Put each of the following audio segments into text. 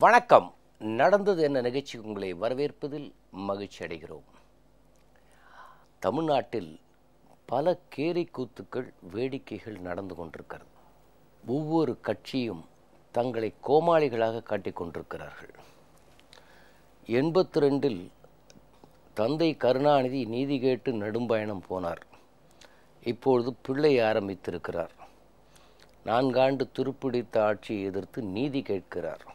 வணக்கம். நடந்தது என்ன நிகழ்ச்சி உங்களை வரவேற்பதில் மகிழ்ச்சி அடைகிறோம். தமிழ்நாட்டில் பல கேலி கூத்துக்கள், வேடிக்கைகள் நடந்து கொண்டிருக்கிறது. ஒவ்வொரு கட்சியும் தங்களை கோமாளிகளாக காட்டிக் கொண்டிருக்கிறார்கள். 82 தந்தை கருணாநிதி நீதி கேட்டு நெடும்பயணம் போனார். இப்பொழுது பிள்ளை ஆரம்பித்திருக்கிறார். 4 ஆண்டு துருப்பிடித்த ஆட்சியை எதிர்த்து நீதி கேட்கிறார்.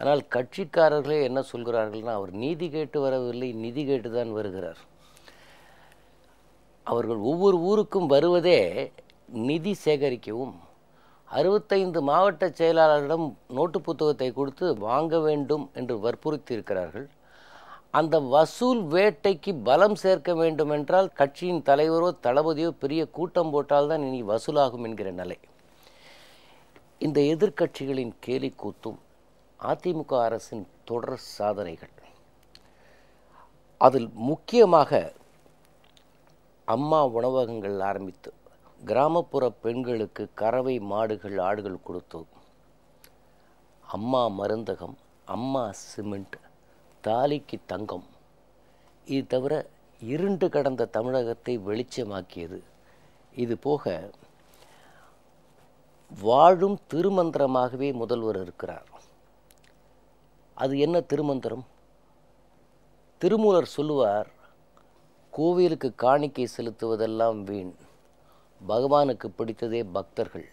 ஆனால் கட்சிக்காரர்களே என்ன சொல்கிறார்கள்னா, அவர் நீதி கேட்டு வரவில்லை, நிதி கேட்டு தான் வருகிறார். அவர்கள் ஒவ்வொரு ஊருக்கும் வருவதே நிதி சேகரிக்கவும், 65 மாவட்ட செயலாளர்களிடம் நோட்டு புத்தகத்தை கொடுத்து வாங்க வேண்டும் என்று வற்புறுத்தி இருக்கிறார்கள். அந்த வசூல் வேட்டைக்கு பலம் சேர்க்க வேண்டும் என்றால் கட்சியின் தலைவரோ தளபதியோ பெரிய கூட்டம் போட்டால்தான் இனி வசூலாகும் என்கிற நிலை. இந்த எதிர்க்கட்சிகளின் கேலி கூத்தும் அதிமுக அரசின் தொடர் சாதனைகள். அதில் முக்கியமாக அம்மா உணவகங்கள் ஆரம்பித்து கிராமப்புற பெண்களுக்கு கறவை மாடுகள், ஆடுகள் கொடுத்தோம். அம்மா மருந்தகம், அம்மா சிமெண்ட், தாலிக்கு தங்கம். இது தவிர இருண்டு கடந்த தமிழகத்தை வெளிச்சமாக்கியது. இது போக வாழும் திருமந்திரமாகவே முதல்வர் இருக்கிறார். அது என்ன திருமந்திரம்? திருமூலர் சொல்லுவார், கோவிலுக்கு காணிக்கை செலுத்துவதெல்லாம் வீண், பகவானுக்கு பிடித்ததே பக்தர்கள்.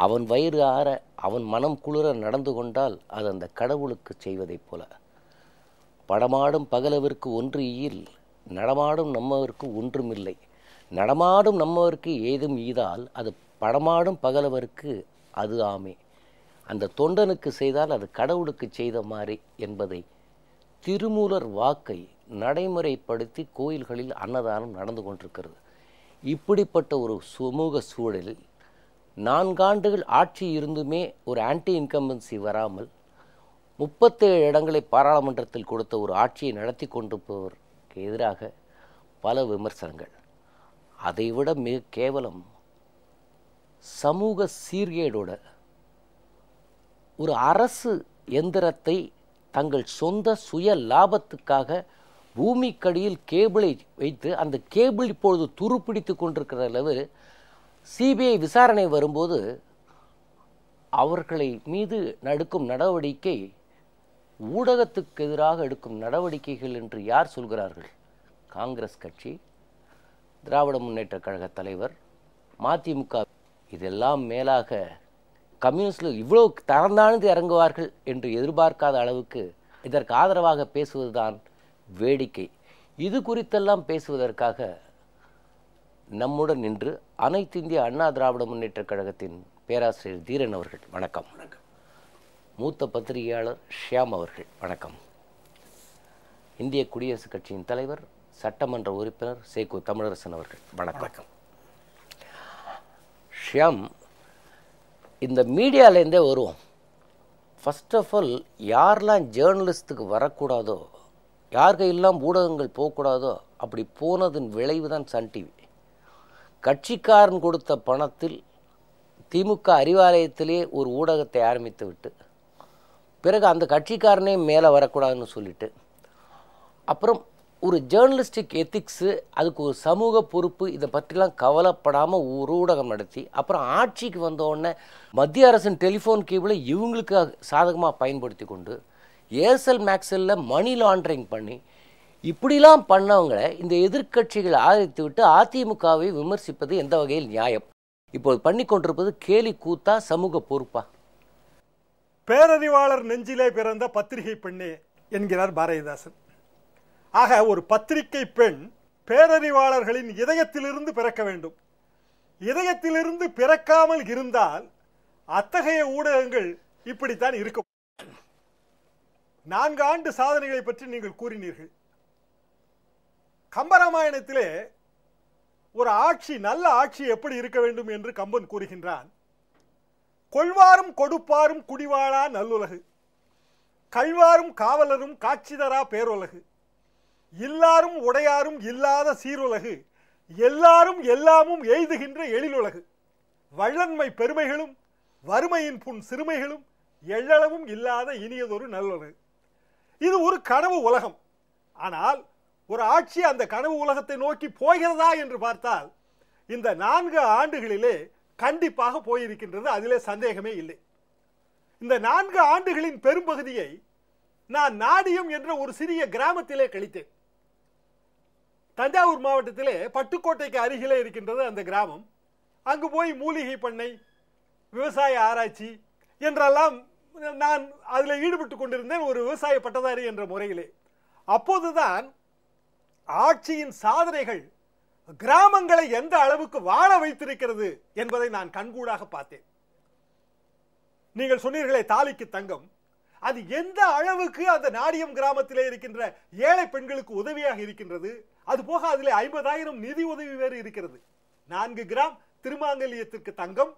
அவன் வயிறு ஆற, அவன் மனம் குளிர நடந்து கொண்டால் அது அந்த கடவுளுக்கு செய்வதைப் போல. படமாடும் பகலவருக்கு ஒன்று ஈல், நடமாடும் நம்மவருக்கு ஒன்றுமில்லை. நடமாடும் நம்மவருக்கு ஏதும் ஈதால் அது படமாடும் பகலவருக்கு அது ஆமே. அந்த தொண்டனுக்கு செய்தால் அது கடவுளுக்கு செய்த மாதிரி என்பதை திருமூலர் வாக்கை நடைமுறைப்படுத்தி கோயில்களில் அன்னதானம் நடந்து கொண்டிருக்கிறது. இப்படிப்பட்ட ஒரு சமூக சூழலில் 4 ஆண்டுகள் ஆட்சி இருந்துமே ஒரு ஆன்டி இன்கம்பன்சி வராமல் 37 இடங்களை பாராளுமன்றத்தில் கொடுத்த ஒரு ஆட்சியை நடத்தி கொண்டிருப்பவருக்கு எதிராக பல விமர்சனங்கள். அதைவிட மிக கேவலம், சமூக சீர்கேடோட ஒரு அரசு எந்திரத்தை தங்கள் சொந்த சுய லாபத்துக்காக பூமிக்கடியில் கேபிளை வைத்து, அந்த கேபிள் இப்பொழுது துருப்பிடித்து கொண்டிருக்கிற அளவு சிபிஐ விசாரணை வரும்போது அவர்களை மீது எடுக்கும் நடவடிக்கை ஊடகத்துக்கு எதிராக எடுக்கும் நடவடிக்கைகள் என்று யார் சொல்கிறார்கள்? காங்கிரஸ் கட்சி, திராவிட முன்னேற்ற கழக தலைவர், மதிமுக. இதெல்லாம் மேலாக கம்யூனிஸ்டில் இவ்வளவு தரந்தாழ்ந்து இறங்குவார்கள் என்று எதிர்பார்க்காத அளவுக்கு இதற்கு ஆதரவாக பேசுவதுதான் வேடிக்கை. இது குறித்தெல்லாம் பேசுவதற்காக நம்முடன் நின்று அனைத்து இந்திய அண்ணா திராவிட முன்னேற்ற கழகத்தின் பேராசிரியர் தீரன் அவர்கள் வணக்கம். மூத்த பத்திரிகையாளர் ஷியாம் அவர்கள் வணக்கம். இந்திய குடியரசுக் கட்சியின் தலைவர், சட்டமன்ற உறுப்பினர் சேகு தமிழரசன் அவர்கள் வணக்கம். ஷியாம், இந்த மீடியாலேருந்தே வருவோம். ஃபர்ஸ்ட் ஆஃப் ஆல், யாரெல்லாம் ஜேர்னலிஸ்ட்டுக்கு வரக்கூடாதோ, யார் கையெல்லாம் ஊடகங்கள் போகக்கூடாதோ அப்படி போனதன் விளைவு தான் சன் டிவி. கட்சிக்காரன் கொடுத்த பணத்தில் திமுக அறிவாலயத்திலே ஒரு ஊடகத்தை ஆரம்பித்து விட்டு, பிறகு அந்த கட்சிக்காரனே மேலே வரக்கூடாதுன்னு சொல்லிட்டு, அப்புறம் ஒரு ஜேர்னலிஸ்டிக் எத்திக்ஸு, அதுக்கு ஒரு சமூக பொறுப்பு, இதை பற்றிலாம் கவலைப்படாமல் ஒரு ஊடகம் நடத்தி, அப்புறம் ஆட்சிக்கு வந்தோடனே மத்திய அரசின் டெலிஃபோன் கேபிளை இவங்களுக்கு சாதகமாக பயன்படுத்தி கொண்டு ஏர்செல் மேக்செல்ல மணி லாண்டரிங் பண்ணி, இப்படிலாம் பண்ணவங்களை இந்த எதிர்க்கட்சிகள் ஆதரித்து விட்டு அதிமுகவை விமர்சிப்பது எந்த வகையில் நியாயம்? இப்போது பண்ணி கொண்டிருப்பது கேலி கூத்தா, சமூக பொறுப்பா? பேரறிவாளர் நெஞ்சிலே பிறந்த பத்திரிகை பெண்ணே என்கிறார் பாரதிதாசன். ஆக ஒரு பத்திரிகை பெண் பேரறிவாளர்களின் இதயத்திலிருந்து பிறக்க வேண்டும். இதயத்திலிருந்து பிறக்காமல் இருந்தால் அத்தகைய ஊடகங்கள் இப்படித்தான் இருக்கும். 4 ஆண்டு சாதனைகளை பற்றி நீங்கள் கூறினீர்கள். கம்பராமாயணத்திலே ஒரு ஆட்சி, நல்ல ஆட்சி எப்படி இருக்க வேண்டும் என்று கம்பன் கூறுகின்றான். கொள்வாரும் கொடுப்பாரும் குடிவாழா நல்லுலகு, கள்வாரும் காவலரும் காட்சிதரா பேருலகு, இல்லாரும் உடையாரும் இல்லாத சீருலகு, எல்லாரும் எல்லாமும் எய்துகின்ற எழிலுலகு, வள்ளன்மை பெருமைகளும் வறுமையின் புண் சிறுமைகளும் எள்ளளவும் இல்லாத இனியதொரு நல்லுலகு. இது ஒரு கனவு உலகம். ஆனால் ஒரு ஆட்சி அந்த கனவு உலகத்தை நோக்கி போகிறதா என்று பார்த்தால் இந்த 4 ஆண்டுகளிலே கண்டிப்பாக போயிருக்கின்றது. அதிலே சந்தேகமே இல்லை. இந்த 4 ஆண்டுகளின் பெரும்பகுதியை நான் நாடியம் என்ற ஒரு சிறிய கிராமத்திலே கழித்தேன். தஞ்சாவூர் மாவட்டத்திலே பட்டுக்கோட்டைக்கு அருகிலே இருக்கின்றது அந்த கிராமம். அங்கு போய் மூலிகை பண்ணை, விவசாய ஆராய்ச்சி என்றெல்லாம் நான் அதில் ஈடுபட்டு கொண்டிருந்தேன், ஒரு விவசாய பட்டதாரி என்ற முறையிலே. அப்போதுதான் ஆட்சியின் சாதனைகள் கிராமங்களை எந்த அளவுக்கு வாழ வைத்திருக்கிறது என்பதை நான் கண்கூடாக பார்த்தேன். நீங்கள் சொன்னீர்களே தாலிக்கு தங்கம், அது எந்த அளவுக்கு அந்த நாடியம் கிராமத்திலே இருக்கின்ற ஏழை பெண்களுக்கு உதவியாக இருக்கின்றது. அது போக அதிலே 50,000 நிதி உதவி வேறு இருக்கிறது. 4 கிராம் திருமாங்கல்யத்திற்கு தங்கம்,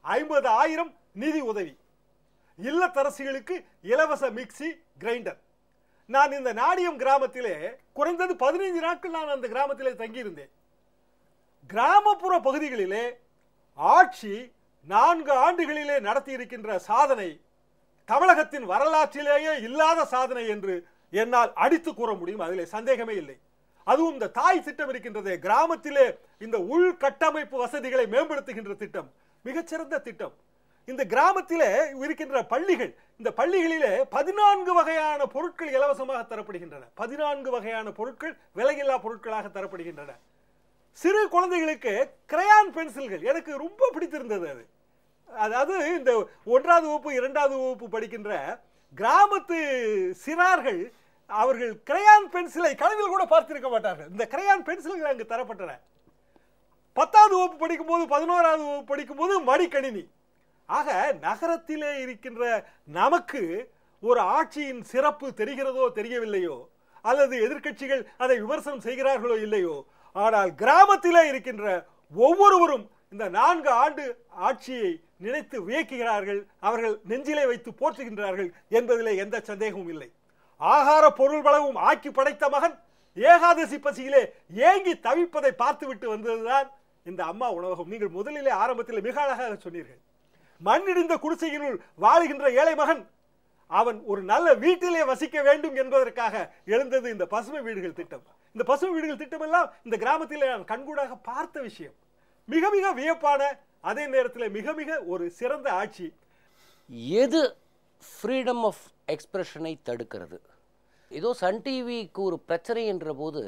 50,000 நிதி உதவி, இல்லத்தரசிகளுக்கு இலவச மிக்சி கிரைண்டர். நான் இந்த நாடியம் கிராமத்திலே குறைந்தது 15 நாட்கள் நான் அந்த கிராமத்திலே தங்கியிருந்தேன். கிராமப்புற பகுதிகளிலே ஆட்சி 4 ஆண்டுகளிலே நடத்தி இருக்கின்ற சாதனை தமிழகத்தின் வரலாற்றிலேயே இல்லாத சாதனை என்று என்னால் அடித்து கூற முடியும். அதிலே சந்தேகமே இல்லை. அதுவும் இந்த தாய் திட்டம் இருக்கின்றதே, கிராமத்திலே இந்த உள்கட்டமைப்பு வசதிகளை மேம்படுத்துகின்ற திட்டம் மிகச்சிறந்த திட்டம். இந்த கிராமத்திலே இருக்கின்ற பள்ளிகள், இந்த பள்ளிகளிலே 14 வகையான பொருட்கள் இலவசமாக தரப்படுகின்றன. 14 வகையான பொருட்கள் விலையில்லா பொருட்களாக தரப்படுகின்றன. சிறு குழந்தைகளுக்கு கிரையான் பென்சில்கள் எனக்கு ரொம்ப பிடித்திருந்தது. அது அதாவது இந்த 1ஆவது வகுப்பு 2ஆவது வகுப்பு படிக்கின்ற கிராமத்து சிறார்கள் அவர்கள் கிரையான் பென்சிலை கனவில் கூட பார்த்திருக்க மாட்டார்கள். இந்த கிரையான் பென்சில்கள் அங்கு தரப்பட்டன. 10ஆவது வகுப்பு படிக்கும் போது 11ஆவது வகுப்பு படிக்கும் போது மடிக்கணினி. ஆக நகரத்திலே இருக்கின்ற நமக்கு ஒரு ஆட்சியின் சிறப்பு தெரிகிறதோ தெரியவில்லையோ, அல்லது எதிர்க்கட்சிகள் அதை விமர்சனம் செய்கிறார்களோ இல்லையோ, ஆனால் கிராமத்திலே இருக்கின்ற ஒவ்வொருவரும் இந்த 4 ஆண்டு ஆட்சியை நினைத்து வியக்குகிறார்கள். அவர்கள் நெஞ்சிலே வைத்து போற்றுகின்றார்கள் என்பதிலே எந்த சந்தேகமும் இல்லை. ஆகார பொருள் வளவும் ஆக்கி படைத்த மகன் ஏகாதசி பசியிலே ஏங்கி தவிப்பதை பார்த்துவிட்டு வந்ததுதான் இந்த அம்மா உணவகம். நீங்கள் முதலிலே ஆரம்பத்தில் மிக அழகாக சொன்னீர்கள். மண்ணிடிந்த குடிசையினுள் வாழுகின்ற ஏழை மகன் அவன் ஒரு நல்ல வீட்டிலே வசிக்க வேண்டும் என்பதற்காக எழுந்தது இந்த பசுமை வீடுகள் திட்டம். இந்த பசுமை வீடுகள் திட்டம் எல்லாம் இந்த கிராமத்திலே நான் கண்கூடாக பார்த்த விஷயம். மிக மிக வியப்பான, அதே நேரத்தில் மிக மிக ஒரு சிறந்த ஆட்சி. எது ஃப்ரீடம் ஆஃப் எக்ஸ்பிரஷனை தடுக்கிறது? ஏதோ சன் டிவிக்கு ஒரு பிரச்சனை என்ற போது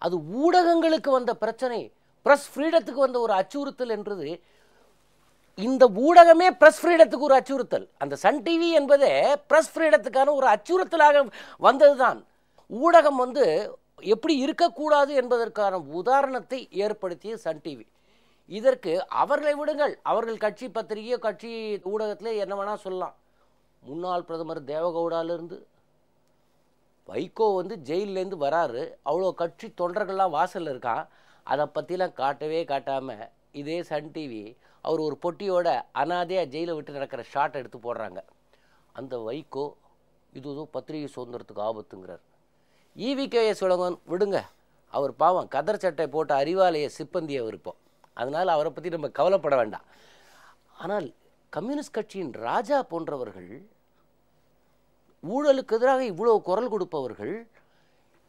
அது ஊடகங்களுக்கு வந்த பிரச்சனை, பிரஸ் ஃப்ரீடத்துக்கு வந்த ஒரு அச்சுறுத்தல் என்றது. இந்த ஊடகமே பிரஸ் ஃப்ரீடத்துக்கு ஒரு அச்சுறுத்தல். அந்த சன் டிவி என்பதே பிரஸ் ஃப்ரீடத்துக்கான ஒரு அச்சுறுத்தலாக வந்ததுதான். ஊடகம் எப்படி இருக்கக்கூடாது என்பதற்கான உதாரணத்தை ஏற்படுத்திய சன் டிவி. இதற்கு அவர்களை விடுங்கள், அவர்கள் கட்சி பத்திரிகையோ கட்சி ஊடகத்தில் என்ன வேணால் சொல்லலாம். முன்னாள் பிரதமர் தேவகவுடாலிருந்து வைகோ ஜெயிலேருந்து வராரு, அவ்வளோ கட்சி தொண்டர்கள்லாம் வாசலில் இருக்கான். அதை பற்றிலாம் காட்டவே காட்டாமல் இதே சன் டிவி அவர் ஒரு பொட்டியோட அனாதையாக ஜெயிலை விட்டு நடக்கிற ஷார்ட் எடுத்து போடுறாங்க. அந்த வைகோ இது பத்திரிகை சுதந்திரத்துக்கு ஆபத்துங்கிறார். EVKS உலகம் விடுங்க, அவர் பாவம் கதர் சட்டை போட்ட அறிவாலய சிப்பந்தியை விருப்பம், அதனால் அவரை பற்றி நம்ம கவலைப்பட வேண்டாம். ஆனால் கம்யூனிஸ்ட் கட்சியின் ராஜா போன்றவர்கள், ஊழலுக்கு எதிராக இவ்வளோ குரல் கொடுப்பவர்கள்,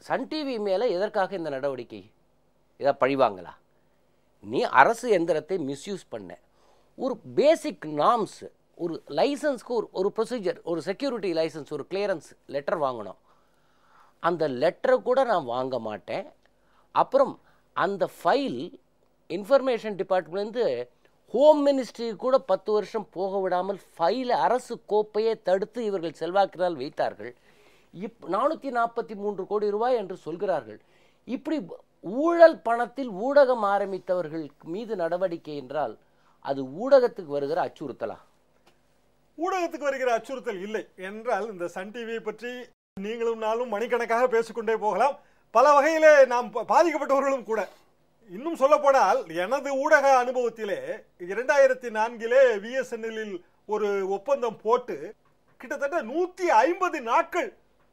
சன் டிவி மேலே எதற்காக இந்த நடவடிக்கை? இதை பழிவாங்களா? நீ அரசு எந்திரத்தை மிஸ்யூஸ் பண்ண, ஒரு பேசிக் நார்ம்ஸ், ஒரு லைசன்ஸ்க்கு ஒரு ப்ரொசீஜர், ஒரு செக்யூரிட்டி லைசன்ஸ், ஒரு கிளியரன்ஸ் லெட்டர் வாங்கணும். அந்த லெட்டரை கூட நான் வாங்க மாட்டேன். அப்புறம் அந்த ஃபைல் இன்ஃபர்மேஷன் டிபார்ட்மெண்ட்லேருந்து ஹோம் மினிஸ்ட்ரி கூட 10 வருஷம் போக விடாமல் ஃபைலை அரசு கோப்பையை தடுத்து இவர்கள் செல்வாக்கினால் வைத்தார்கள். 443 கோடி ரூபாய் என்று சொல்கிறார்கள். இப்படி ஊழல் பணத்தில் ஊடகம் ஆரம்பித்தவர்கள் மீது நடவடிக்கை என்றால் அது ஊடகத்துக்கு வருகிற அச்சுறுத்தலா? ஊடகத்துக்கு வருகிற அச்சுறுத்தல் இல்லை என்றால் இந்த சன் டிவியை பற்றி நீங்களும் நானும் மணிக்கணக்காக பேசிக்கொண்டே போகலாம். பல வகையிலே நாம் பாதிக்கப்பட்டவர்களும் கூட. இன்னும் சொல்ல போனால் எனது ஊடக அனுபவத்திலே 2004 VSNL ஒரு ஒப்பந்தம் போட்டு கிட்டத்தட்ட 150 நாட்கள்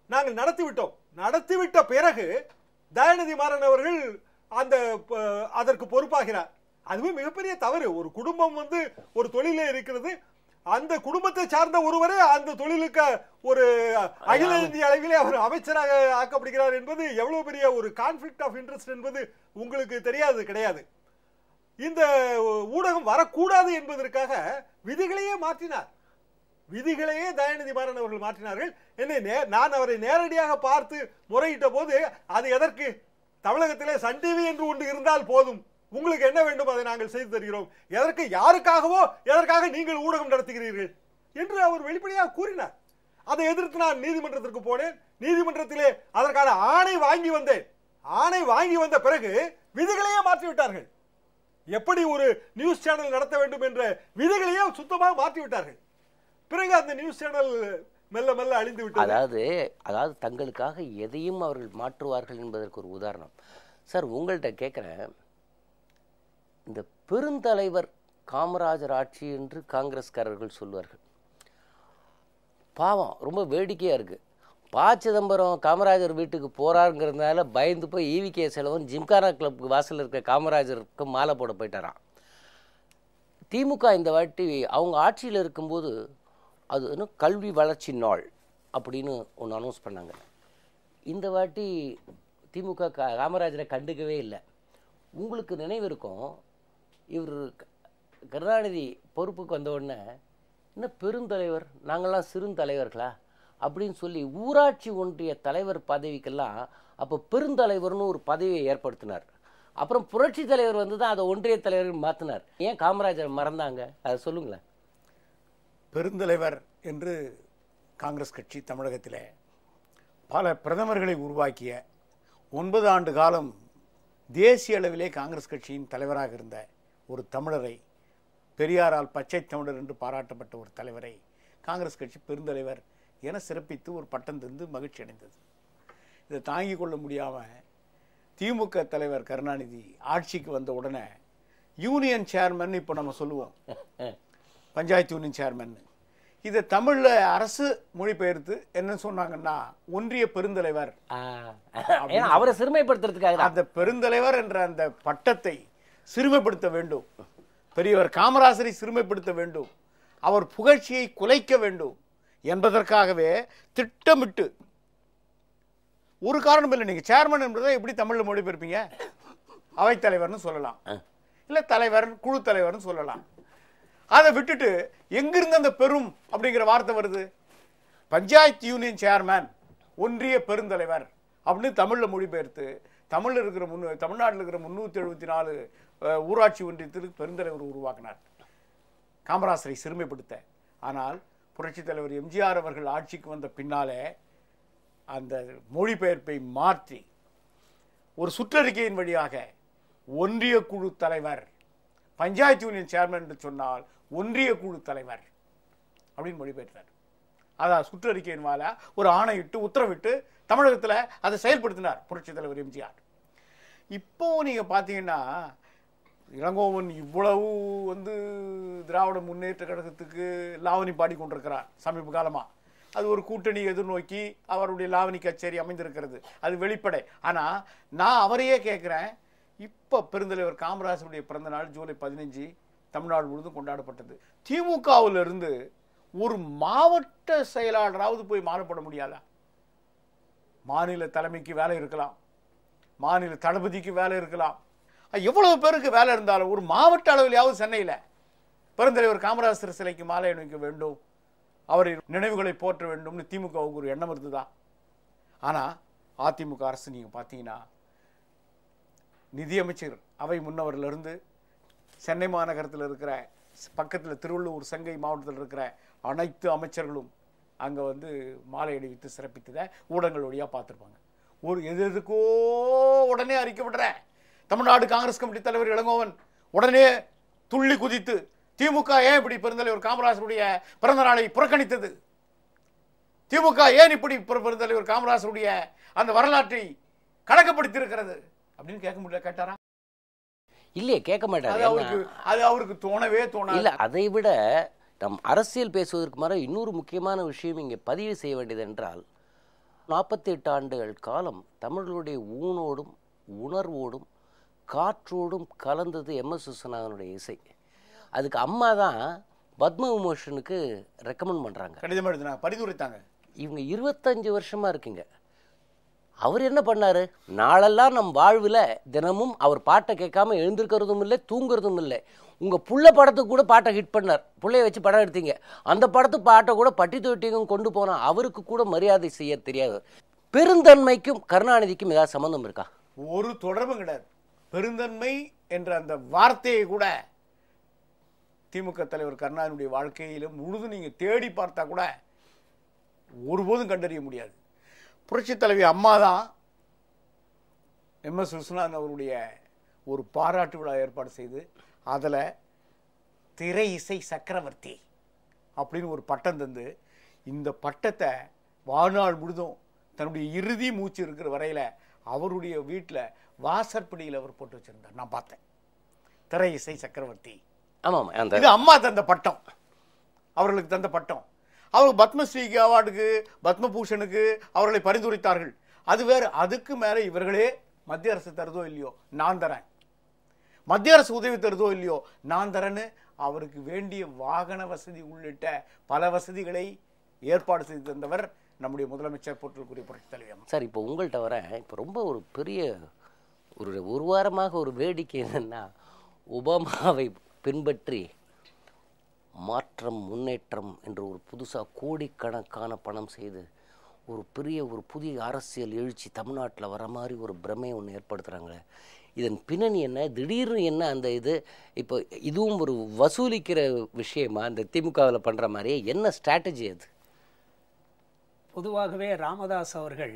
நாங்கள் நடத்திவிட்டோம். நடத்திவிட்ட பிறகு தயாநிதி மாறன் அவர்கள் அதற்கு பொறுப்பாகிறார். அதுவே மிகப்பெரிய தவறு. ஒரு குடும்பம் ஒரு தொழிலே இருக்கிறது, அந்த குடும்பத்தை சார்ந்த ஒருவரே அந்த தொழிலுக்கு ஒரு அகில இந்திய அளவிலே அவர் அமைச்சராக ஆக்கப்படுகிறார் என்பது எவ்வளவு பெரிய ஒரு கான்ஃபிளிக்ட் ஆஃப் இன்ட்ரெஸ்ட் என்பது உங்களுக்கு தெரியாது கிடையாது. இந்த ஊடகம் வரக்கூடாது என்பதற்காக விதிகளையே மாற்றினார். விதிகளையே தயாநிதி மாறன் அவர்கள் மாற்றினார்கள். நான் அவரை நேரடியாக பார்த்து முறையிட்ட போது, அது எதற்கு, தமிழகத்திலே சன் டிவி என்று ஒன்று இருந்தால் போதும், உங்களுக்கு என்ன வேண்டும் அதை நாங்கள் செய்து தருகிறோம், எதற்கு, யாருக்காகவோ எதற்காக நீங்கள் ஊடகம் நடத்துகிறீர்கள் என்று அவர் வெளிப்படையாக கூறினார். அதை எதிர்த்து நான் நீதிமன்றத்திற்கு போனேன். நீதிமன்றத்திலே அதற்கான ஆணை வாங்கி வந்தேன். ஆணை வாங்கி வந்த பிறகு விதிகளையே மாற்றிவிட்டார்கள். எப்படி ஒரு நியூஸ் சேனல் நடத்த வேண்டும் என்ற விதிகளையே சுத்தமாக மாற்றிவிட்டார்கள். பிறகு அந்த நியூஸ் சேனல் மெல்ல மெல்ல அழிந்து விட்டது. அதாவது தங்களுக்காக எதையும் அவர்கள் மாற்றுவார்கள் என்பதற்கு ஒரு உதாரணம். சார், உங்கள்கிட்ட கேட்குறேன், இந்த பெருந்தலைவர் காமராஜர் ஆட்சி என்று காங்கிரஸ்காரர்கள் சொல்வார்கள். பாவம், ரொம்ப வேடிக்கையாக இருக்குது. ப. சிதம்பரம் காமராஜர் வீட்டுக்கு போகிறாருங்கிறதுனால பயந்து போய் ஈவிகே செலவன் ஜிம்கானா கிளப்புக்கு வாசலில் இருக்க காமராஜருக்கு மாலை போட போயிட்டாராம். திமுக இந்த வாட்டி அவங்க ஆட்சியில் இருக்கும்போது அது இன்னும் கல்வி வளர்ச்சி நாள் அப்படின்னு ஒன்று அனௌன்ஸ் பண்ணாங்க. இந்த வாட்டி திமுக காமராஜரை கண்டுக்கவே இல்லை. உங்களுக்கு நினைவு இருக்கும், இவர் கருணாநிதி பொறுப்புக்கு வந்த உடனே, என்ன பெருந்தலைவர், நாங்கள்லாம் சிறுந்தலைவர்களா அப்படின்னு சொல்லி ஊராட்சி ஒன்றிய தலைவர் பதவிக்கெல்லாம் அப்போ பெருந்தலைவர்னு ஒரு பதவியை ஏற்படுத்தினார். அப்புறம் புரட்சி தலைவர் வந்து தான் அதை ஒன்றிய தலைவர் மாற்றினார். ஏன் காமராஜர் மறந்தாங்க, அதை சொல்லுங்களேன். பெருந்தலைவர் என்று காங்கிரஸ் கட்சி தமிழகத்தில் பல பிரதமர்களை உருவாக்கிய 9 ஆண்டு காலம் தேசிய அளவிலே காங்கிரஸ் கட்சியின் தலைவராக இருந்த ஒரு தமிழரை, பெரியாரால் பச்சை தமிழர் என்று பாராட்டப்பட்ட ஒரு தலைவரை காங்கிரஸ் கட்சி பெருந்தலைவர் என சிறப்பித்து ஒரு பட்டம் தந்து மகிழ்ச்சி அடைந்தது. இதை தாங்கிக் கொள்ள முடியாமல் திமுக தலைவர் கருணாநிதி ஆட்சிக்கு வந்த உடனே யூனியன் சேர்மன், இப்போ நம்ம சொல்லுவோம் பஞ்சாயத்து யூனியன் சேர்மன், இதை தமிழில் அரசு மொழிபெயர்த்து என்ன சொன்னாங்கன்னா ஒன்றிய பெருந்தலைவர். அவரை சிறுமைப்படுத்துறதுக்காக அந்த பெருந்தலைவர் என்ற அந்த பட்டத்தை சிறுமைப்படுத்த வேண்டும், பெரியவர் காமராஜரை சிறுமைப்படுத்த வேண்டும், அவர் புகழ்ச்சியை குலைக்க வேண்டும் என்பதற்காகவே திட்டமிட்டு, ஒரு காரணம் இல்லை, நீங்கள் சேர்மன் என்பதை எப்படி தமிழில் மொழிபெயர்ப்பீங்க? அவைத்தலைவர்னு சொல்லலாம், இல்லை தலைவர், குழு தலைவர்னு சொல்லலாம். அதை விட்டுட்டு எங்கிருந்து அந்த பெரும் அப்படிங்கிற வார்த்தை வருது? பஞ்சாயத்து யூனியன் சேர்மன், ஒன்றிய பெருந்தலைவர் அப்படின்னு தமிழில் மொழிபெயர்த்து தமிழில் இருக்கிற தமிழ்நாட்டில் இருக்கிற 374 ஊராட்சி ஒன்றியத்திற்கு பெருந்தலைவர் உருவாக்கினார், காமராஜரை சிறுமைப்படுத்த. ஆனால் புரட்சித் தலைவர் எம்ஜிஆர் அவர்கள் ஆட்சிக்கு வந்த பின்னாலே அந்த மொழிபெயர்ப்பை மாற்றி ஒரு சுற்றறிக்கையின் வழியாக ஒன்றிய குழு தலைவர், பஞ்சாயத்து யூனியன் சேர்மன் என்று சொன்னால் ஒன்றிய குழு தலைவர் அப்படின்னு மொழிபெயர்த்தார். அதான் சுற்றறிக்கையின் மேல ஒரு ஆணையிட்டு உத்தரவிட்டு தமிழகத்தில் அதை செயல்படுத்தினார் புரட்சித் தலைவர் எம்ஜிஆர். இப்போ நீங்க பார்த்தீங்கன்னா இளங்கோவன் இவ்வளவு திராவிட முன்னேற்ற கழகத்துக்கு லாவணி பாடிக்கொண்டிருக்கிறார் சமீப காலமா. அது ஒரு கூட்டணி எதிர்நோக்கி அவருடைய லாவணி கச்சேரி அமைந்திருக்கிறது, அது வெளிப்படை. ஆனா நான் அவரையே கேட்கிறேன், இப்போ பெருந்தலைவர் காமராஜருடைய பிறந்த நாள் ஜூலை 15 தமிழ்நாடு முழுவதும் கொண்டாடப்பட்டது. திமுகவில் இருந்து ஒரு மாவட்ட செயலாளராவது போய் மாறுபட முடியாதா? மாநில தலைமைக்கு வேலை இருக்கலாம், மாநில தளபதிக்கு வேலை இருக்கலாம், எவ்வளவு பேருக்கு வேலை இருந்தாலும் ஒரு மாவட்ட அளவிலாவது சென்னையில் பெருந்தலைவர் காமராஜர் சிலைக்கு மாலை அணிவிக்க வேண்டும், அவரின் நினைவுகளை போற்ற வேண்டும்னு திமுகவுக்கு ஒரு எண்ணம் இருந்ததா? ஆனால் அதிமுக அரசு நீங்கள் பார்த்தீங்கன்னா நிதியமைச்சர் அவை முன்னவரிலிருந்து சென்னை மாநகரத்தில் இருக்கிற பக்கத்தில் திருவள்ளூர் செங்கை மாவட்டத்தில் இருக்கிற அனைத்து அமைச்சர்களும் அங்கே மாலை அணிவித்து சிறப்பித்ததை ஊடகங்கள் வழியாக பார்த்துருப்பாங்க. ஒரு எதுக்கோ உடனே அறிக்கைப்படுற தமிழ்நாடு காங்கிரஸ் கமிட்டி தலைவர் இளங்கோவன் உடனே துள்ளி குதித்து திமுக ஏன் இப்படி பெருந்தலைவர் காமராஜருடைய பிறந்த நாளை புறக்கணித்தது, திமுக ஏன் இப்படி பெருந்தலைவர் காமராஜருடைய அந்த வரலாற்றை கணக்கப்படுத்தி அப்படின்னு கேட்க முடியல. கேட்டாரா? இல்லையே, கேட்க மாட்டாரு. அது அவருக்கு தோணவே தோணாது. இல்லை, அதை விட நம் அரசியல் பேசுவதற்கு மாதிரி இன்னொரு முக்கியமான விஷயம் இங்கே பதிவு செய்ய வேண்டியது என்றால், 48 ஆண்டுகள் காலம் தமிழர்களுடைய ஊனோடும் உணர்வோடும் காற்றோடும் கலந்தது எம்.எஸ். விஸ்வநாதனுடைய இசை. அதுக்கு அம்மா தான் பத்ம விமோஷனுக்கு ரெக்கமெண்ட் பண்ணுறாங்க, கடிதம் எழுதினா பரிந்துரைத்தாங்க. இவங்க 25 வருஷமாக இருக்குங்க. அவர் என்ன பண்ணார்? நாளெல்லாம் நம் வாழ்வில் தினமும் அவர் பாட்டை கேட்காம எழுந்திருக்கிறதும் இல்லை, தூங்குறதும் இல்லை. உங்கள் புள்ள படத்துக்கு கூட பாட்டை ஹிட் பண்ணார். புள்ளைய வச்சு படம் எடுத்தீங்க, அந்த படத்துக்கு பாட்டை கூட பட்டி தொட்டியும் கொண்டு போனால் அவருக்கு கூட மரியாதை செய்ய தெரியாது. பெருந்தன்மைக்கும் கருணாநிதிக்கும் ஏதாவது சம்மந்தம் இருக்கா? ஒரு தொடர்பும் கிடையாது. பெருந்தன்மை என்ற அந்த வார்த்தையை கூட திமுக தலைவர் கருணாநிதியுடைய வாழ்க்கையிலும் முழுதும் நீங்கள் தேடி பார்த்தா கூட ஒருபோதும் கண்டறிய முடியாது. புரட்சி தலைவி அம்மா தான் MS விஸ்வநாதன் அவருடைய ஒரு பாராட்டு விழா ஏற்பாடு செய்து அதில் திரை இசை சக்கரவர்த்தி அப்படின்னு ஒரு பட்டம் தந்து, இந்த பட்டத்தை வாழ்நாள் முழுதும் தன்னுடைய இறுதி மூச்சு இருக்கிற வரையில் அவருடைய வீட்டில் வாசற்படியில் அவர் போட்டு வச்சிருந்தார். நான் பார்த்தேன். திரை இசை சக்கரவர்த்தி. ஆமாம், இது அம்மா தந்த பட்டம், அவர்களுக்கு தந்த பட்டம். அவங்க பத்மஸ்ரீ அவார்டுக்கு, பத்மபூஷனுக்கு அவர்களை பரிந்துரைத்தார்கள். அது வேறு. அதுக்கு மேலே இவர்களே மத்திய அரசு தருதோ இல்லையோ நான் தரேன், மத்திய அரசு உதவி தருதோ இல்லையோ நான் தரேன்னு அவருக்கு வேண்டிய வாகன வசதி உள்ளிட்ட பல வசதிகளை ஏற்பாடு செய்து தந்தவர் நம்முடைய முதலமைச்சர் போற்றலுக்குரிய புரட்சி தலைவர். சார், இப்போ உங்கள்கிட்ட வர இப்போ ரொம்ப ஒரு பெரிய ஒரு வாரமாக ஒரு வேடிக்கை என்னன்னா, ஒபாமாவை பின்பற்றி மாற்றம் முன்னேற்றம் என்று ஒரு புதுசாக கோடிக்கணக்கான பணம் செய்து ஒரு புதிய அரசியல் எழுச்சி தமிழ்நாட்டில் வர மாதிரி ஒரு பிரமையை ஒன்று ஏற்படுத்துகிறாங்களே, இதன் பின்னணி என்ன? திடீர்னு என்ன அந்த இது? இப்போ இதுவும் ஒரு வசூலிக்கிற விஷயமா இந்த திமுகவில் பண்ணுற மாதிரி என்ன ஸ்ட்ராட்டஜி அது? பொதுவாகவே ராமதாஸ் அவர்கள்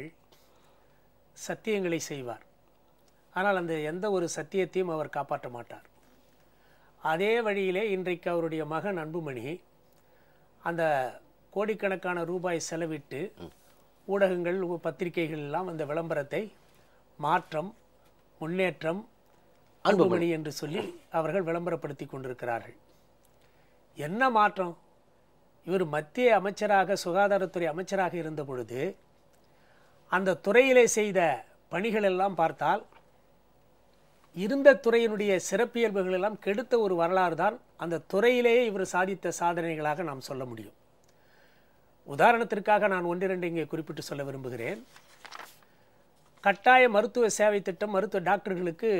சத்தியங்களை செய்வார், ஆனால் அந்த எந்த ஒரு சத்தியத்தையும் அவர் காப்பாற்ற மாட்டார். அதே வழியிலே இன்றைக்கு அவருடைய மகன் அன்புமணி அந்த கோடிக்கணக்கான ரூபாய் செலவிட்டு ஊடகங்கள் பத்திரிகைகள் எல்லாம் அந்த விளம்பரத்தை மாற்றம் முன்னேற்றம் அன்புமணி என்று சொல்லி அவர்கள் விளம்பரப்படுத்தி கொண்டிருக்கிறார்கள். என்ன மாற்றம்? இவர் மத்திய அமைச்சராக, சுகாதாரத்துறை அமைச்சராக இருந்த பொழுது அந்த துறையிலே செய்த பணிகள் எல்லாம் பார்த்தால் இருந்த துறையினுடைய சிறப்பியல்புகள் எல்லாம் கெடுத்த ஒரு வரலாறு தான் அந்த துறையிலேயே இவர் சாதித்த சாதனைகளாக நாம் சொல்ல முடியும். உதாரணத்திற்காக நான் ஒன்றிரண்டு இங்கே குறிப்பிட்டு சொல்ல விரும்புகிறேன். கட்டாய மருத்துவ சேவை திட்டம், மருத்துவ டாக்டர்களுக்கு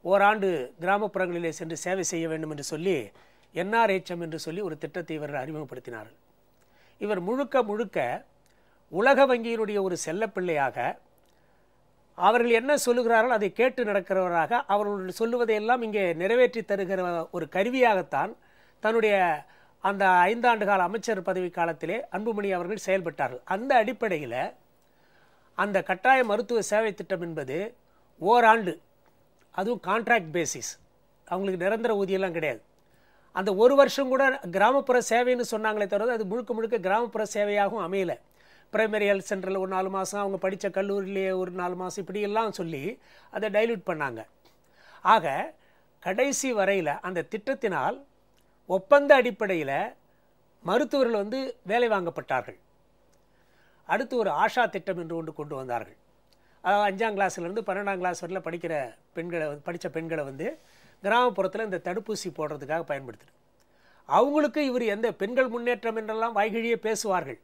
ஓராண்டு கிராமப்புறங்களிலே சென்று சேவை செய்ய வேண்டும் என்று சொல்லி NRHM என்று சொல்லி ஒரு திட்டத்தை இவர்கள் அறிமுகப்படுத்தினார்கள். இவர் முழுக்க உலக வங்கியினுடைய ஒரு செல்லப்பிள்ளையாக, அவர்கள் என்ன சொல்லுகிறார்கள் அதை கேட்டு நடக்கிறவராக, அவர்கள் சொல்லுவதையெல்லாம் இங்கே நிறைவேற்றி தருகிற ஒரு கருவியாகத்தான் தன்னுடைய அந்த 5 ஆண்டு கால அமைச்சர் பதவி காலத்திலே அன்புமணி அவர்கள் செயல்பட்டார்கள். அந்த அடிப்படையில் அந்த கட்டாய மருத்துவ சேவை திட்டம் என்பது ஓராண்டு, அதுவும் கான்ட்ராக்ட் பேசிஸ், அவங்களுக்கு நிரந்தர ஊதியெல்லாம் கிடையாது. அந்த ஒரு வருஷம் கூட கிராமப்புற சேவைன்னு சொன்னாங்களே தவிர அது முழுக்க கிராமப்புற சேவையாகவும் அமையலை. பிரைமரி ஹெல்த் சென்டரில் ஒரு 4 மாதம், அவங்க படித்த கல்லூரியிலேயே ஒரு 4 மாதம், இப்படியெல்லாம் சொல்லி அதை டைல்யூட் பண்ணாங்க. ஆக கடைசி வரையில் அந்த திட்டத்தினால் ஒப்பந்த அடிப்படையில் மருத்துவர்கள் வேலை வாங்கப்பட்டார்கள். அடுத்து ஒரு ஆஷா திட்டம் என்று ஒன்று கொண்டு வந்தார்கள். அதாவது 5ஆம் கிளாஸ்லேருந்து 12ஆம் கிளாஸ் வரையில் படித்த பெண்களை கிராமப்புறத்தில் இந்த தடுப்பூசி போடுறதுக்காக பயன்படுத்துது. அவங்களுக்கு இவர் எந்த பெண்கள் முன்னேற்றம் என்றெல்லாம் வாய்கிழியே பேசுவார்கள்.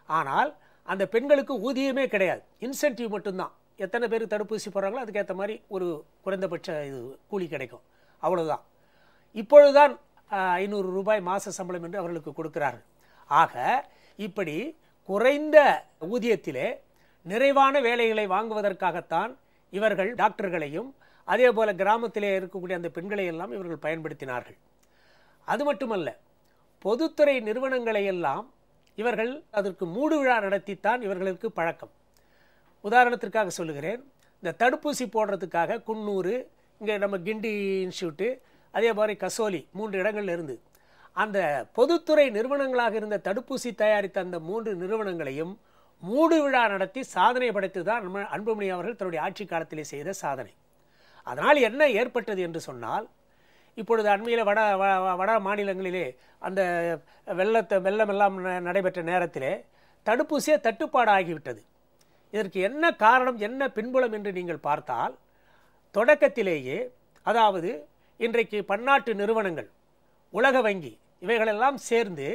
ஆனால் அந்த பெண்களுக்கு ஊதியமே கிடையாது, இன்சென்டிவ் மட்டும்தான். எத்தனை பேர் தடுப்பூசி போடுறாங்களோ அதுக்கேற்ற மாதிரி ஒரு குறைந்தபட்ச இது கூலி கிடைக்கும், அவ்வளோதான். இப்பொழுதுதான் 500 ரூபாய் மாத சம்பளம் என்று அவர்களுக்கு கொடுக்கிறார்கள். ஆக இப்படி குறைந்த ஊதியத்திலே நிறைவான வேலைகளை வாங்குவதற்காகத்தான் இவர்கள் டாக்டர்களையும் அதே போல கிராமத்திலே இருக்கக்கூடிய அந்த பெண்களை எல்லாம் இவர்கள் பயன்படுத்தினார்கள். அது மட்டுமல்ல, பொதுத்துறை நிறுவனங்களை எல்லாம் இவர்கள் அதற்கு மூடு விழா நடத்தித்தான் இவர்களுக்கு பழக்கம். உதாரணத்திற்காக சொல்லுகிறேன், இந்த தடுப்பூசி போடுறதுக்காக குன்னூர், இங்கே நம்ம கிண்டி இன்ஸ்டியூட்டு, அதே மாதிரி கசோலி 3 இடங்கள்ல இருந்து அந்த பொதுத்துறை நிறுவனங்களாக இருந்த தடுப்பூசி தயாரித்த அந்த 3 நிறுவனங்களையும் மூடு விழா நடத்தி சாதனை படைத்து தான் அன்புமணி அவர்கள் தன்னுடைய ஆட்சி காலத்திலே செய்த சாதனை. அதனால் என்ன ஏற்பட்டது என்று சொன்னால், இப்பொழுது அண்மையில் வட மாநிலங்களிலே அந்த வெள்ளமெல்லாம் நடைபெற்ற நேரத்திலே தடுப்பூசியே தட்டுப்பாடு ஆகிவிட்டது. இதற்கு என்ன காரணம், என்ன பின்புலம் என்று நீங்கள் பார்த்தால், தொடக்கத்திலேயே, அதாவது இன்றைக்கு பன்னாட்டு நிறுவனங்கள், உலக வங்கி இவைகளெல்லாம் சேர்ந்து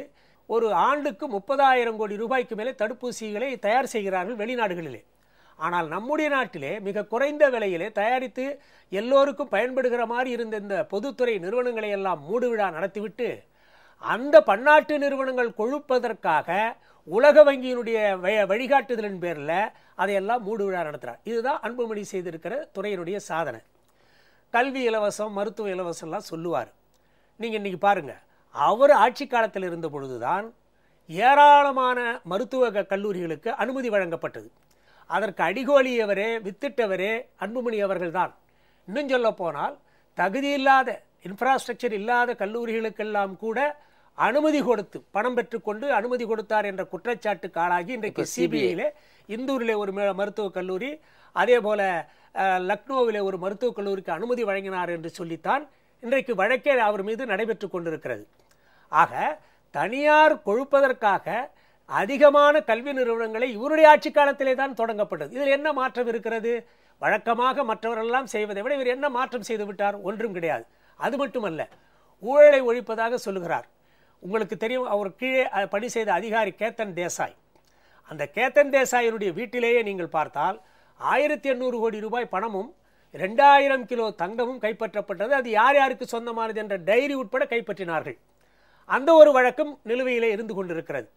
ஒரு ஆண்டுக்கு 30,000 கோடி ரூபாய்க்கு மேலே தடுப்பூசிகளை தயார் செய்கிறார்கள் வெளிநாடுகளிலே. ஆனால் நம்முடைய நாட்டிலே மிக குறைந்த விலையிலே தயாரித்து எல்லோருக்கும் பயன்படுகிற மாதிரி இருந்த இந்த பொதுத்துறை நிறுவனங்களை எல்லாம் மூடுவிழா நடத்திவிட்டு அந்த பன்னாட்டு நிறுவனங்கள் கொழுப்பதற்காக உலக வங்கியினுடைய வழிகாட்டுதலின் பேரில் அதையெல்லாம் மூடுவிழா நடத்துகிறார். இதுதான் அன்புமணி செய்திருக்கிற துறையினுடைய சாதனை. கல்வி இலவசம், மருத்துவ இலவசம்லாம் சொல்லுவார். நீங்கள் இன்றைக்கி பாருங்கள், அவர் ஆட்சி காலத்தில் இருந்த பொழுதுதான் ஏராளமான மருத்துவ கல்லூரிகளுக்கு அனுமதி வழங்கப்பட்டது. அதற்கு அடிகோலியவரே வித்திட்டவரே அன்புமணி அவர்கள்தான். இன்னும் சொல்ல போனால் தகுதியில்லாத இன்ஃப்ராஸ்ட்ரக்சர் இல்லாத கல்லூரிகளுக்கெல்லாம் கூட அனுமதி கொடுத்து பணம் பெற்றுக்கொண்டு அனுமதி கொடுத்தார் என்ற குற்றச்சாட்டுக்கு ஆளாகி இன்றைக்கு சிபிஐயில் இந்தூரிலே ஒரு மருத்துவக் கல்லூரி, அதே போல லக்னோவிலே ஒரு மருத்துவக் கல்லூரிக்கு அனுமதி வழங்கினார் என்று சொல்லித்தான் இன்றைக்கு வழக்கே அவர் மீது நடைபெற்று கொண்டிருக்கிறது. ஆக தனியார் கொழுப்பதற்காக அதிகமான கல்வி நிறுவனங்களை இவருடைய ஆட்சி காலத்திலே தான் தொடங்கப்பட்டது. இதில் என்ன மாற்றம் இருக்கிறது? வழக்கமாக மற்றவரெல்லாம் செய்வதை விட இவர் என்ன மாற்றம் செய்து விட்டார்? ஒன்றும் கிடையாது. அது மட்டுமல்ல, ஊழலை ஒழிப்பதாக சொல்லுகிறார். உங்களுக்கு தெரியும், அவர் கீழே பணி செய்த அதிகாரி கேத்தன் தேசாய். அந்த கேத்தன் தேசாயினுடைய வீட்டிலேயே நீங்கள் பார்த்தால் 1800 கோடி ரூபாய் பணமும் 2000 கிலோ தங்கமும் கைப்பற்றப்பட்டது. அது யார் யாருக்கு சொந்தமானது என்ற டைரி உட்பட கைப்பற்றினார்கள். அந்த ஒரு வழக்கம் நிலுவையிலே இருந்து கொண்டிருக்கிறது.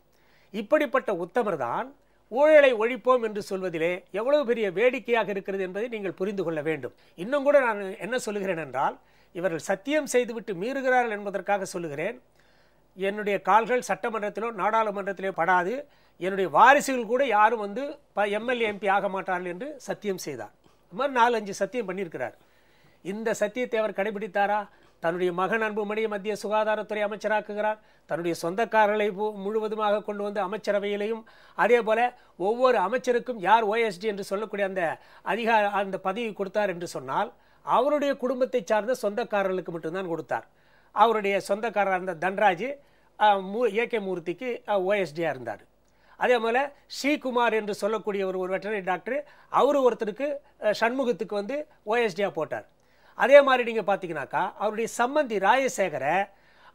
இப்படிப்பட்ட உத்தமர் தான் ஊழலை ஒழிப்போம் என்று சொல்வதிலே எவ்வளவு பெரிய வேடிக்கையாக இருக்கிறது என்பதை நீங்கள் புரிந்து கொள்ள வேண்டும். இன்னும் கூட நான் என்ன சொல்லுகிறேன் என்றால், இவர்கள் சத்தியம் செய்துவிட்டு மீறுகிறார்கள் என்பதற்காக சொல்லுகிறேன். என்னுடைய கால்கள் சட்டமன்றத்திலோ நாடாளுமன்றத்திலோ படாது, என்னுடைய வாரிசுகள் கூட யாரும் வந்து எம்எல்ஏ எம்பி ஆக மாட்டார்கள் என்று சத்தியம் செய்தார். இந்த மாதிரி 4-5 சத்தியம் பண்ணியிருக்கிறார். இந்த சத்தியத்தை அவர் கடைபிடித்தாரா? தன்னுடைய மகன் அன்புமணியை மத்திய சுகாதாரத்துறை அமைச்சராக்குகிறார். தன்னுடைய சொந்தக்காரர்களை முழுவதுமாக கொண்டு வந்து அமைச்சரவையிலையும், அதே போல ஒவ்வொரு அமைச்சருக்கும் யார் OSD என்று சொல்லக்கூடிய அந்த பதவி கொடுத்தார் என்று சொன்னால் அவருடைய குடும்பத்தை சார்ந்த சொந்தக்காரர்களுக்கு மட்டும்தான் கொடுத்தார். அவருடைய சொந்தக்காரர் அந்த தன்ராஜ் AK மூர்த்திக்கு OSDயாக இருந்தார். அதே போல் ஸ்ரீகுமார் என்று சொல்லக்கூடிய ஒரு வெட்டனரி டாக்டர், அவர் ஒருத்தருக்கு சண்முகத்துக்கு வந்து OSDயாக போட்டார். அதே மாதிரி நீங்கள் பார்த்தீங்கன்னாக்கா அவருடைய சம்பந்தி ராஜசேகரை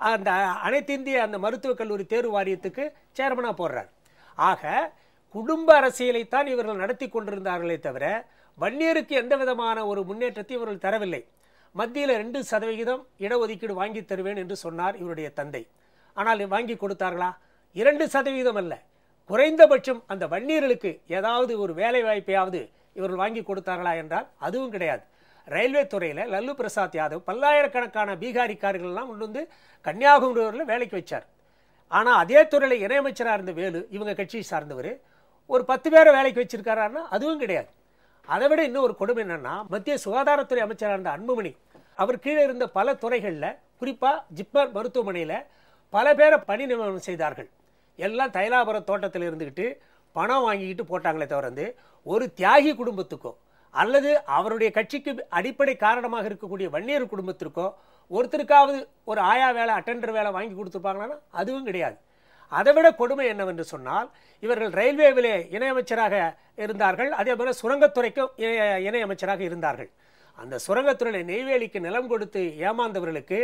அந்த அனைத்து இந்திய அந்த மருத்துவக் கல்லூரி தேர்வு வாரியத்துக்கு சேர்மனாக போடுறார். ஆக குடும்ப அரசியலைத்தான் இவர்கள் நடத்தி கொண்டிருந்தார்களே தவிர வன்னியருக்கு எந்த விதமான ஒரு முன்னேற்றத்தை இவர்கள் தரவில்லை. மத்தியில் 2% இடஒதுக்கீடு வாங்கி தருவேன் என்று சொன்னார் இவருடைய தந்தை. ஆனால் வாங்கி கொடுத்தார்களா? 2% அல்ல, குறைந்தபட்சம் அந்த வன்னியர்களுக்கு ஏதாவது ஒரு வேலை வாய்ப்பையாவது இவர்கள் வாங்கி கொடுத்தார்களா என்றால் அதுவும் கிடையாது. ரயில்வே துறையில் லல்லு பிரசாத் யாதவ் பல்லாயிரக்கணக்கான பீகாரிக்காரர்கள் எல்லாம் கொண்டு வந்து கன்னியாகுமரியில் வேலைக்கு வச்சார். ஆனால் அதே துறையில் இணையமைச்சராக இருந்த வேலு, இவங்க கட்சியை சார்ந்தவர், ஒரு 10 பேரை வேலைக்கு வச்சிருக்காருன்னா அதுவும் கிடையாது. அதை விட இன்னும் ஒரு கொடுமை என்னன்னா, மத்திய சுகாதாரத்துறை அமைச்சராக இருந்த அன்புமணி அவர் கீழே இருந்த பல துறைகளில், குறிப்பாக ஜிப்மர் மருத்துவமனையில் பல பேரை பணி நியமனம் செய்தார்கள். எல்லாம் தைலாபுரம் தோட்டத்தில் இருந்துக்கிட்டு பணம் வாங்கிக்கிட்டு போட்டாங்களே தவிர ஒரு தியாகி குடும்பத்துக்கோ அல்லது அவருடைய கட்சிக்கு அடிப்படை காரணமாக இருக்கக்கூடிய வன்னியர் குடும்பத்திற்கோ ஒருத்தருக்காவது ஒரு ஆயா வேலை, அட்டெண்டர் வேலை வாங்கி கொடுத்துருப்பாங்கன்னா அதுவும் கிடையாது. அதை விட கொடுமை என்னவென்று சொன்னால், இவர்கள் ரயில்வேவிலே இணையமைச்சராக இருந்தார்கள், அதே போல் சுரங்கத்துறைக்கும் இணையமைச்சராக இருந்தார்கள். அந்த சுரங்கத்துறையில் நெய்வேலிக்கு நிலம் கொடுத்து ஏமாந்தவர்களுக்கு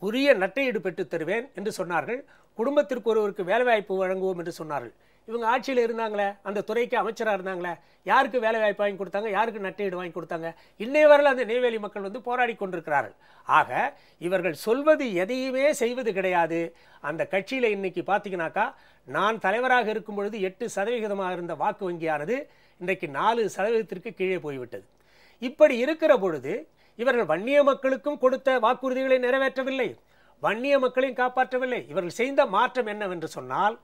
உரிய நட்டையீடு பெற்று தருவேன் என்று சொன்னார்கள். குடும்பத்திற்கு ஒருவருக்கு வேலைவாய்ப்பு வழங்குவோம் என்று சொன்னார்கள். இவங்க ஆட்சியில் இருந்தாங்களே, அந்த துறைக்கு அமைச்சராக இருந்தாங்களே, யாருக்கு வேலை வாய்ப்பு வாங்கி கொடுத்தாங்க? யாருக்கு நட்டையீடு வாங்கி கொடுத்தாங்க? இன்னைய வரையில் அந்த நெய்வேலி மக்கள் வந்து போராடி கொண்டிருக்கிறார்கள். ஆக இவர்கள் சொல்வது எதையுமே செய்வது கிடையாது. அந்த கட்சியில் இன்னைக்கு பார்த்தீங்கன்னாக்கா, நான் தலைவராக இருக்கும் பொழுது 8% இருந்த வாக்கு வங்கியானது இன்றைக்கு 4% கீழே போய்விட்டது. இப்படி இருக்கிற பொழுது இவர்கள் வன்னிய மக்களுக்கும் கொடுத்த வாக்குறுதிகளை நிறைவேற்றவில்லை, வன்னிய மக்களையும் காப்பாற்றவில்லை. இவர்கள் செய்த மாற்றம் என்னவென்று சொன்னால்,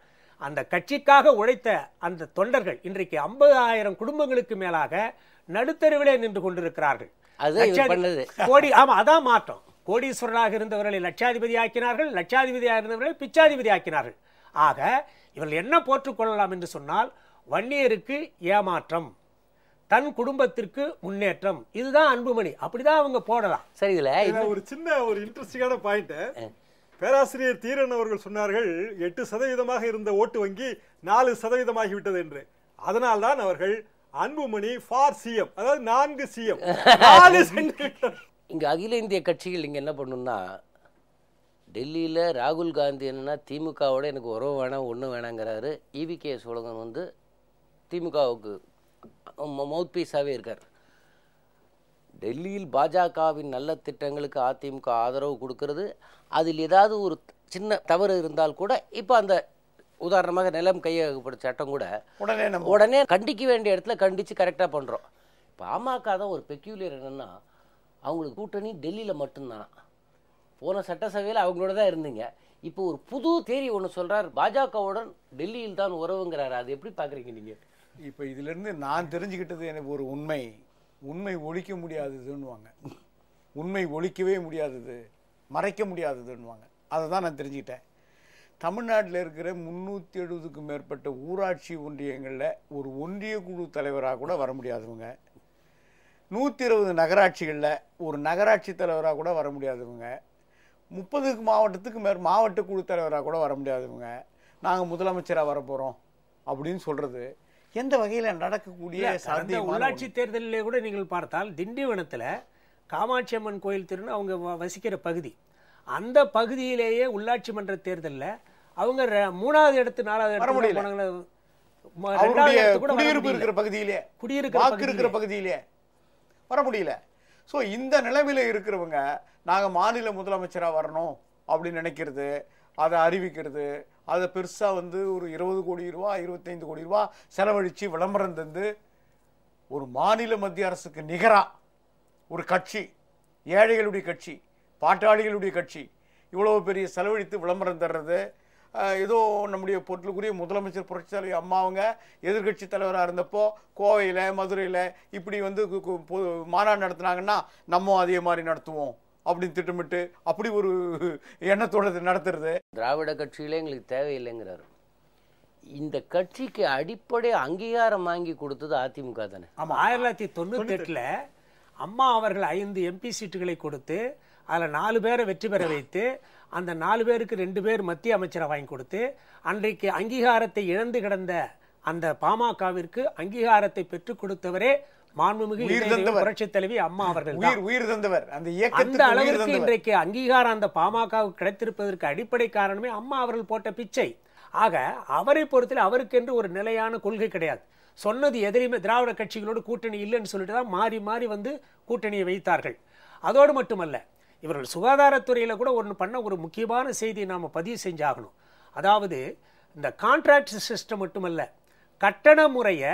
அந்த கட்சிக்காக உழைத்த அந்த தொண்டர்கள் இன்றைக்கு 50,000 குடும்பங்களுக்கு மேலாக நடுத்தருவிலே நின்று கொண்டிருக்கிறார்கள். அதான் மாற்றம். கோடீஸ்வரராக இருந்தவர்களை லட்சாதிபதி ஆக்கினார்கள், லட்சாதிபதியாக இருந்தவர்களை பிச்சாதிபதி ஆக்கினார்கள். ஆக இவர்கள் என்ன போற்றுக்கொள்ளலாம் என்று சொன்னால், வன்னியருக்கு ஏமாற்றம், தன் குடும்பத்திற்கு முன்னேற்றம். இதுதான் அன்புமணி, அப்படிதான் அவங்க போடலாம். சரி, இதுல ஒரு சின்ன ஒரு இன்ட்ரெஸ்டிங்கான பாயிண்ட் பேராசிரியர் தீரன் அவர்கள் சொன்னார்கள், 8% இருந்த ஓட்டு வங்கி 4% ஆகிவிட்டது என்று. அதனால்தான் அவர்கள் அன்புமணி ஃபார் சிஎம், அதாவது 4 சிஎம், 4 சென்டிமீட்டர். இங்க அகில இந்திய கட்சிகள் இங்க என்ன பண்ணுன்னா, டெல்லியில் ராகுல் காந்தி என்னன்னா திமுகவோட எனக்கு உறவு வேணாம் ஒன்றும் வேணாங்கிறாரு. EVK சோழகன் வந்து திமுகவுக்கு மவுத் பீஸாகவே இருக்கார். டெல்லியில் பாஜகவின் நல்ல திட்டங்களுக்கு அதிமுக ஆதரவு கொடுக்கறது, அதில் ஏதாவது ஒரு சின்ன தவறு இருந்தால் கூட இப்போ அந்த உதாரணமாக நிலம் கையகப்படுத்த சட்டம் கூட உடனே கண்டிக்க வேண்டிய இடத்துல கண்டித்து கரெக்டாக பண்ணுறோம். பாமக தான் ஒரு பெக்யூலியர் என்னென்னா, அவங்களுக்கு கூட்டணி டெல்லியில் மட்டும்தான். போன சட்டசபையில் அவங்களோட தான் இருந்தீங்க. இப்போ ஒரு புது தேரி ஒன்று சொல்கிறார், பாஜகவுடன் டெல்லியில் தான் உறவுங்கிறாரு. அது எப்படி பார்க்குறீங்க நீங்கள்? இப்போ இதிலிருந்து நான் தெரிஞ்சுக்கிட்டது எனக்கு ஒரு உண்மை ஒழிக்க முடியாததுன்னுவாங்க. உண்மை ஒழிக்கவே முடியாதது, மறைக்க முடியாததுன்னுவாங்க. அதை தான் நான் தெரிஞ்சுக்கிட்டேன். தமிழ்நாட்டில் இருக்கிற 370க்கும் மேற்பட்ட ஊராட்சி ஒன்றியங்களில் ஒரு ஒன்றிய குழு தலைவராக கூட வர முடியாதவங்க, 120 நகராட்சிகளில் ஒரு நகராட்சி தலைவராக கூட வர முடியாதவங்க, 30 மாவட்டத்துக்கு மாவட்ட குழு தலைவராக கூட வர முடியாதவங்க நாங்கள் முதலமைச்சராக வரப்போகிறோம் அப்படின்னு சொல்கிறது எந்த வகையில் நடக்கக்கூடிய சாத்தியமான? உள்ளாட்சி தேர்தலிலே கூட நீங்கள் பார்த்தால் திண்டிவனத்தில் காமாட்சி அம்மன் கோயில் திருன்னு அவங்க வசிக்கிற பகுதி, அந்த பகுதியிலேயே உள்ளாட்சி மன்ற தேர்தலில் அவங்க 3வது இடத்து 4வது இடத்துல குடியிருப்பு இருக்கிற பகுதியிலே, வாக்கு இருக்கிற பகுதியிலே வர முடியல. ஸோ இந்த நிலைமையில இருக்கிறவங்க நாங்கள் மாநில முதலமைச்சராக வரணும் அப்படின்னு நினைக்கிறது, அதை அறிவிக்கிறது, அதை பெருசாக வந்து ஒரு 20 கோடி ரூபா 25 கோடி ரூபா செலவழித்து விளம்பரம் தந்து ஒரு மாநில மத்திய அரசுக்கு நிகராக ஒரு கட்சி, ஏழைகளுடைய கட்சி, பாட்டாளிகளுடைய கட்சி, இவ்வளோ பெரிய செலவழித்து விளம்பரம் தர்றது, ஏதோ நம்முடைய பொருளுக்குரிய முதலமைச்சர் புரட்சித்தலைவி அம்மா அவங்க எதிர்கட்சி தலைவராக இருந்தப்போ கோவையில் மதுரையில் இப்படி வந்து மாநாடு நடத்துனாங்கன்னா நம்ம அதே மாதிரி நடத்துவோம் அப்படின்னு திட்டமிட்டு அப்படி ஒரு எண்ணத்தோடு நடத்துறது. திராவிட கட்சியிலே எங்களுக்கு தேவையில்லைங்கிறாரு. இந்த கட்சிக்கு அடிப்படை அங்கீகாரம் வாங்கி கொடுத்தது அதிமுக தானே. ஆமாம், 1998 அம்மா அவர்கள் 5 MP சீட்டுகளை கொடுத்து அதில் 4 பேரை வெற்றி பெற வைத்து அந்த 4 பேருக்கு 2 பேர் மத்திய அமைச்சரை வாங்கி கொடுத்து அன்றைக்கு அங்கீகாரத்தை இழந்து கிடந்த அந்த பாமகவிற்கு அங்கீகாரத்தை பெற்றுக் கொடுத்தவரே மாண்புமிகு புரட்சித் தலைவி அம்மா அவர்கள். அந்த அளவிற்கு இன்றைக்கு அங்கீகாரம் அந்த பாமகவுக்கு கிடைத்திருப்பதற்கு அடிப்படை காரணமே அம்மா அவர்கள் போட்ட பிச்சை. ஆக அவரை பொறுத்தவரை அவருக்கென்று ஒரு நிலையான கொள்கை கிடையாது. சொன்னது எதிரையுமே திராவிட கட்சிகளோடு கூட்டணி இல்லைன்னு சொல்லிட்டு தான் மாறி மாறி வந்து கூட்டணியை வைத்தார்கள். அதோடு மட்டுமல்ல, இவர்கள் சுகாதாரத்துறையில் கூட ஒன்று பண்ண ஒரு முக்கியமான செய்தியை நாம் பதிவு செஞ்சாகணும். அதாவது இந்த கான்ட்ராக்ட் சிஸ்டம் மட்டுமல்ல, கட்டண முறையை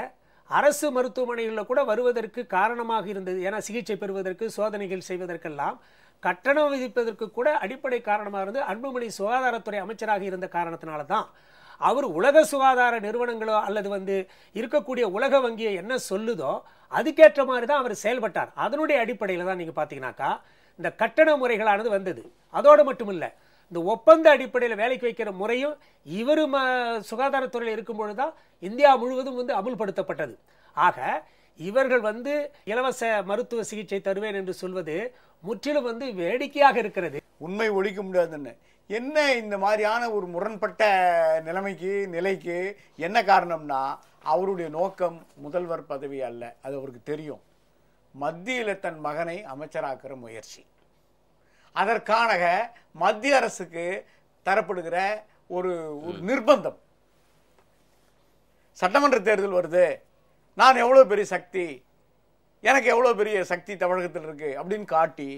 அரசு மருத்துவமனைகளில் கூட வருவதற்கு காரணமாக இருந்தது. ஏன்னா சிகிச்சை பெறுவதற்கு சோதனைகள் செய்வதற்கெல்லாம் கட்டணம் விதிப்பதற்கு கூட அடிப்படை காரணமாக இருந்து அன்புமணி சுகாதாரத்துறை அமைச்சராக இருந்த காரணத்தினால தான் அவர் உலக சுகாதார நிறுவனங்களோ அல்லது வந்து இருக்கக்கூடிய உலக வங்கியை என்ன சொல்லுதோ அதுக்கேற்ற மாதிரி தான் அவர் செயல்பட்டார். அதனுடைய அடிப்படையில் தான் நீங்கள் பார்த்தீங்கன்னாக்கா இந்த கட்டண முறைகளானது வந்தது. அதோடு மட்டும் இல்லை, இந்த ஒப்பந்த அடிப்படையில் வேலைக்கு வைக்கிற முறையும் இவர் சுகாதாரத்துறையில் இருக்கும் பொழுதுதான் இந்தியா முழுவதும் வந்து அமுல்படுத்தப்பட்டது. ஆக இவர்கள் வந்து இலவச மருத்துவ சிகிச்சை தருவேன் என்று சொல்வது முற்றிலும் வந்து வேடிக்கையாக இருக்கிறது. உண்மை ஒழிக்க முடியாதுன்னு என்ன இந்த மாதிரியான ஒரு முரண்பட்ட நிலைக்கு என்ன காரணம்னா, அவருடைய நோக்கம் முதல்வர் பதவி அல்ல, அது அவருக்கு தெரியும். மத்தியில் தன் மகனை அமைச்சராக்குற முயற்சி, அதற்கான மத்திய அரசுக்கு தரப்படுகிற ஒரு நிர்பந்தம். சட்டமன்ற தேர்தல் வருது, நான் எவ்வளோ பெரிய சக்தி, எனக்கு எவ்வளோ பெரிய சக்தி தமிழகத்தில் இருக்கு அப்படின்னு காட்டி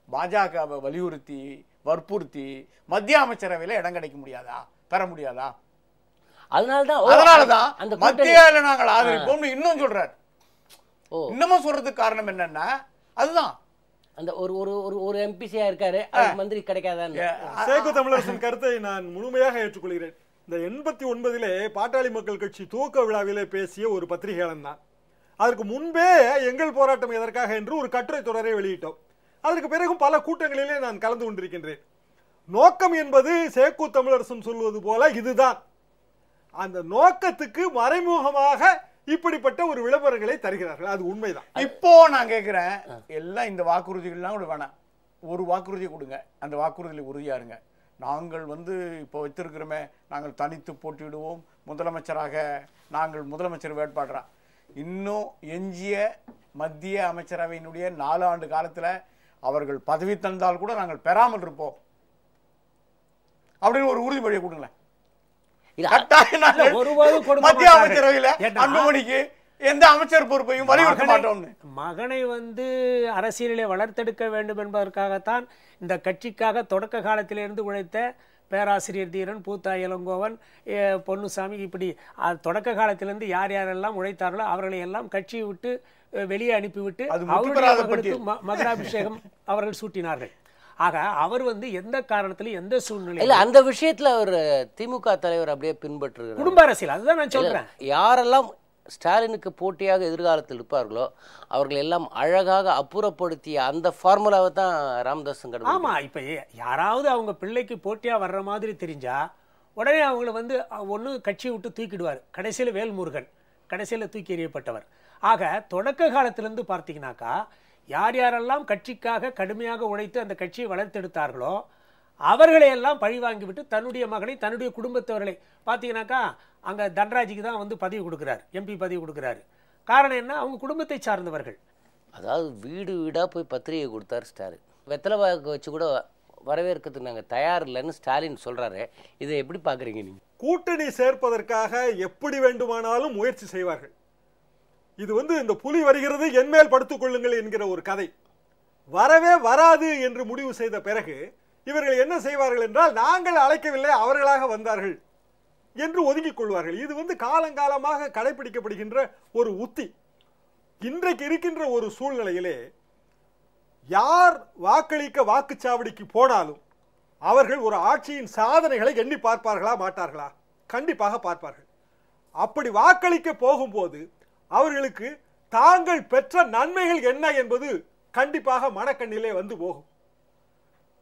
பாஜகவை வலியுறுத்தி வற்புறுத்தி மத்திய அமைச்சரவையில் இடம் கிடைக்க முடியாதா, பெற முடியாதா? அதனாலதான் மத்தியில நாங்கள் ஆதரிப்போம் இன்னும் சொல்றாரு. இன்னமும் சொல்றதுக்கு காரணம் என்னன்னா அதுதான் அந்த ஒரு எம்பிசியா இருக்காரு, மந்திரி கிடைக்காதான். சேகு தமிழரசன் கருத்தை நான் முழுமையாக ஏற்றுக்கொள்கிறேன். இந்த 89 பாட்டாளி மக்கள் கட்சி துவக்க விழாவிலே பேசிய ஒரு பத்திரிகையாளன் தான். அதற்கு முன்பே எங்கள் போராட்டம் எதற்காக என்று ஒரு கட்டுரை தொடரை வெளியிட்டோம். அதற்கு பிறகும் பல கூட்டங்களிலே நான் கலந்து கொண்டிருக்கின்றேன். நோக்கம் என்பது சேகு தமிழரசன் சொல்வது போல இதுதான். அந்த நோக்கத்துக்கு மறைமுகமாக இப்படிப்பட்ட ஒரு விளம்பரங்களை தருகிறார்கள், அது உண்மைதான். இப்போ நான் கேட்கிறேன், எல்லாம் இந்த வாக்குறுதிகள்லாம் கூட வேணாம், ஒரு வாக்குறுதி கொடுங்க, அந்த வாக்குறுதியில் உறுதியா இருங்க. நாங்கள் வந்து இப்போ வைத்திருக்கிறோமே, நாங்கள் தனித்து போட்டியிடுவோம், முதலமைச்சராக நாங்கள் முதலமைச்சர் வேட்பாளரா. இன்னும் எஞ்சிய மத்திய அமைச்சரவையினுடைய 4 ஆண்டு காலத்தில் அவர்கள் பதவி தந்தால் கூட நாங்கள் பெறாமல் இருப்போம் அப்படின்னு ஒரு உறுதிமொழியை கொடுங்களேன். இல்ல, கட்டாயம் நாங்கள் இல்ல, ஒருபோதும் கொடுக்க மத்திய மாட்டார்கள். அமைச்சரவையில ஏன்னா, அன்புமணிக்கு எந்த அமைச்சர் பொறுப்பையும் வலியுறுத்த மாட்டோம்னு. மகனை அரசியலிலே வளர்த்தெடுக்க வேண்டும் என்பதற்காகத்தான் இந்த கட்சிக்காக தொடக்க காலத்திலிருந்து உழைத்த பேராசிரியர் தீரன், பூத்தா இளங்கோவன், பொன்னுசாமி, இப்படி தொடக்க காலத்திலிருந்து யார் யாரெல்லாம் உழைத்தார்களோ அவர்களை எல்லாம் கட்சியை விட்டு வெளியே அனுப்பிவிட்டு அவருடைய மகனாபிஷேகம் அவர்கள் சூட்டினார்கள். ஆக அவர் எந்த காரணத்திலும் எந்த சூழ்நிலை இல்ல, அந்த விஷயத்துல அவர் திமுக தலைவர் அப்படியே பின்பற்றுகிறார். குடும்ப அரசியல், அதுதான் நான் சொல்றேன். யாரெல்லாம் ஸ்டாலினுக்கு போட்டியாக எதிர்காலத்தில் இருப்பார்களோ அவர்கள் எல்லாம் அழகாக அப்புறப்படுத்திய அந்த ஃபார்முலாவை தான் ராமதாஸ் கடைபிடிக்கிறார். ஆமா, இப்ப யாராவது அவங்க பிள்ளைக்கு போட்டியா வர்ற மாதிரி தெரிஞ்சா உடனே அவங்கள ஒண்ணு கட்சியை விட்டு தூக்கிடுவார். கடைசியில் வேல்முருகன் கடைசியில் தூக்கி எறியப்பட்டவர். ஆக தொடக்க காலத்திலிருந்து பார்த்தீங்கன்னாக்கா யார் யாரெல்லாம் கட்சிக்காக கடுமையாக உழைத்து அந்த கட்சியை வளர்த்தெடுத்தார்களோ அவர்களை எல்லாம் பழி வாங்கிவிட்டு தன்னுடைய மகனை, தன்னுடைய குடும்பத்தவர்களை பார்த்தீங்கன்னாக்கா அங்கே தன்ராஜிக்கு தான் பதவி கொடுக்குறாரு, எம்பி பதவி கொடுக்குறாரு. காரணம் என்ன? அவங்க குடும்பத்தை சார்ந்தவர்கள். அதாவது வீடு வீடாக போய் பத்திரிகை கொடுத்தார் ஸ்டாலின். வெத்தலை பாக்கு வச்சு கூட வரவேற்கிறதுக்கு நாங்கள் தயார் இல்லைன்னு ஸ்டாலின் சொல்கிறாரு. இதை எப்படி பார்க்குறீங்க நீங்கள்? கூட்டணி சேர்ப்பதற்காக எப்படி வேண்டுமானாலும் முயற்சி செய்வார்கள். இது இந்த புலி வருகிறது என்மேல் படுத்துக் கொள்ளுங்கள் என்கிற ஒரு கதை. வரவே வராது என்று முடிவு செய்த பிறகு இவர்கள் என்ன செய்வார்கள் என்றால், நாங்கள் அழைக்கவில்லை, அவர்களாக வந்தார்கள் என்று ஒதுங்கிக் கொள்வார்கள். இது காலங்காலமாக கடைபிடிக்கப்படுகின்ற ஒரு உத்தி. இன்றைக்கு இருக்கின்ற ஒரு சூழ்நிலையிலே யார் வாக்களிக்க வாக்குச்சாவடிக்கு போனாலும் அவர்கள் ஒரு ஆட்சியின் சாதனைகளை எண்ணி பார்ப்பார்களா மாட்டார்களா? கண்டிப்பாக பார்ப்பார்கள். அப்படி வாக்களிக்க போகும்போது அவர்களுக்கு தாங்கள் பெற்ற நன்மைகள் என்ன என்பது கண்டிப்பாக மனக்கண்ணிலே போகும்.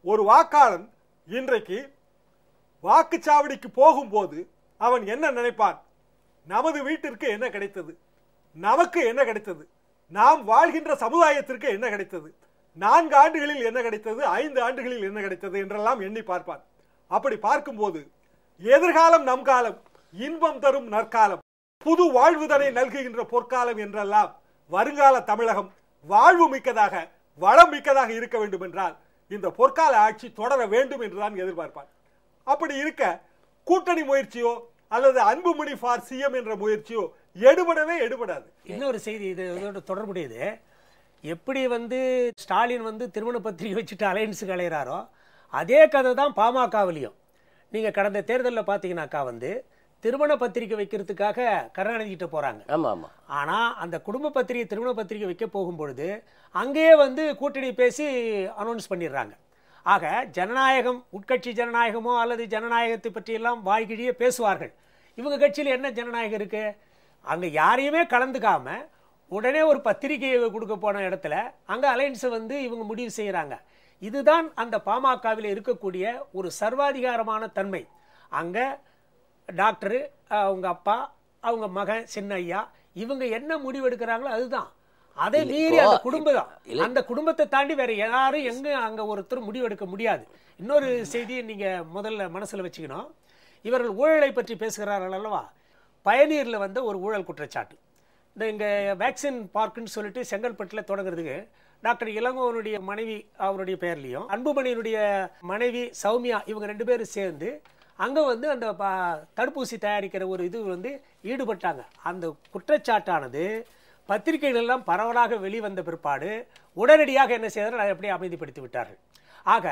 ஒரு வாக்காளன் இன்றைக்கு வாக்குச்சாவடிக்கு போகும்போது அவன் என்ன நினைப்பான்? நமது வீட்டிற்கு என்ன கிடைத்தது, நமக்கு என்ன கிடைத்தது, நாம் வாழ்கின்ற சமுதாயத்திற்கு என்ன கிடைத்தது, 4 ஆண்டுகளில் என்ன கிடைத்தது, 5 ஆண்டுகளில் என்ன கிடைத்தது என்றெல்லாம் எண்ணி பார்ப்பான். அப்படி பார்க்கும்போது எதிர்காலம் நம் காலம், இன்பம் தரும் நற்காலம், புது வாழ்வுதனை நல்குகின்ற பொற்காலம் என்றெல்லாம் வருங்கால தமிழகம் வாழ்வு மிக்கதாக, வளம் மிக்கதாக இருக்க வேண்டும் என்றால் இந்த பொற்கால ஆட்சி தொடர வேண்டும் என்றுதான் எதிர்பார்ப்பான். அப்படி இருக்க கூட்டணி முயற்சியோ அல்லது அன்புமணி ஃபார் சிஎம் என்ற முயற்சியோ எடுபடவே எடுபடாது. இன்னொரு செய்தி இதோட தொடர்புடையது. எப்படி ஸ்டாலின் திருமண பத்திரிகை வச்சுட்டு அலையன்ஸுக்கு அலையிறாரோ அதே கதை தான் பாமகவிலையும். நீங்க கடந்த தேர்தலில் பார்த்தீங்கன்னாக்கா திருமண பத்திரிகை வைக்கிறதுக்காக கருணாநிதி கிட்ட போறாங்க. ஆனா அந்த குடும்ப பத்திரிகை, திருமண பத்திரிகை வைக்க போகும்பொழுது அங்கேயே கூட்டணி பேசி அனௌன்ஸ் பண்ணிடுறாங்க. ஆக ஜனநாயகம், உட்கட்சி ஜனநாயகமோ அல்லது ஜனநாயகத்தை பற்றி எல்லாம் வாய்கிழியே பேசுவார்கள். இவங்க கட்சியில் என்ன ஜனநாயகம் இருக்கு? அங்க யாரையுமே கலந்துக்காம உடனே ஒரு பத்திரிகையை கொடுக்க போன இடத்துல அங்க அலையன்ஸை இவங்க முடிவு செய்யறாங்க. இதுதான் அந்த பாமகவில் இருக்கக்கூடிய ஒரு சர்வாதிகாரமான தன்மை. அங்க டாக்டர், அவங்க அப்பா, அவங்க மகன் சின்ன ஐயா, இவங்க என்ன முடிவு எடுக்கிறாங்களோ அதுதான். அதை மீறி அந்த குடும்பம் தான். அந்த குடும்பத்தை தாண்டி வேற யாரும் எங்க அங்க ஒருத்தர் முடிவு எடுக்க முடியாது. இன்னொரு செய்தியை நீங்க முதல்ல மனசுல வச்சுக்கணும். இவர்கள் ஊழலை பற்றி பேசுகிறார்கள் அல்லவா? பயனீர்ல ஒரு ஊழல் குற்றச்சாட்டு. இங்க வேக்சின் பார்க்குன்னு சொல்லிட்டு செங்கல்பட்டுல தொடங்குறதுக்கு டாக்டர் இளங்கோவனுடைய மனைவி அவருடைய பெயர்லையும் அன்புமணியினுடைய மனைவி சௌமியா இவங்க 2 பேரும் சேர்ந்து அங்க அந்த தடுப்பூசி தயாரிக்கிற ஒரு இது ஈடுபட்டாங்க. அந்த குற்றச்சாட்டானது பத்திரிகைகள் எல்லாம் பரவலாக வெளிவந்த பிற்பாடு உடனடியாக என்ன செய்தார்கள்? அதை அப்படியே அமைதிப்படுத்தி விட்டார்கள். ஆக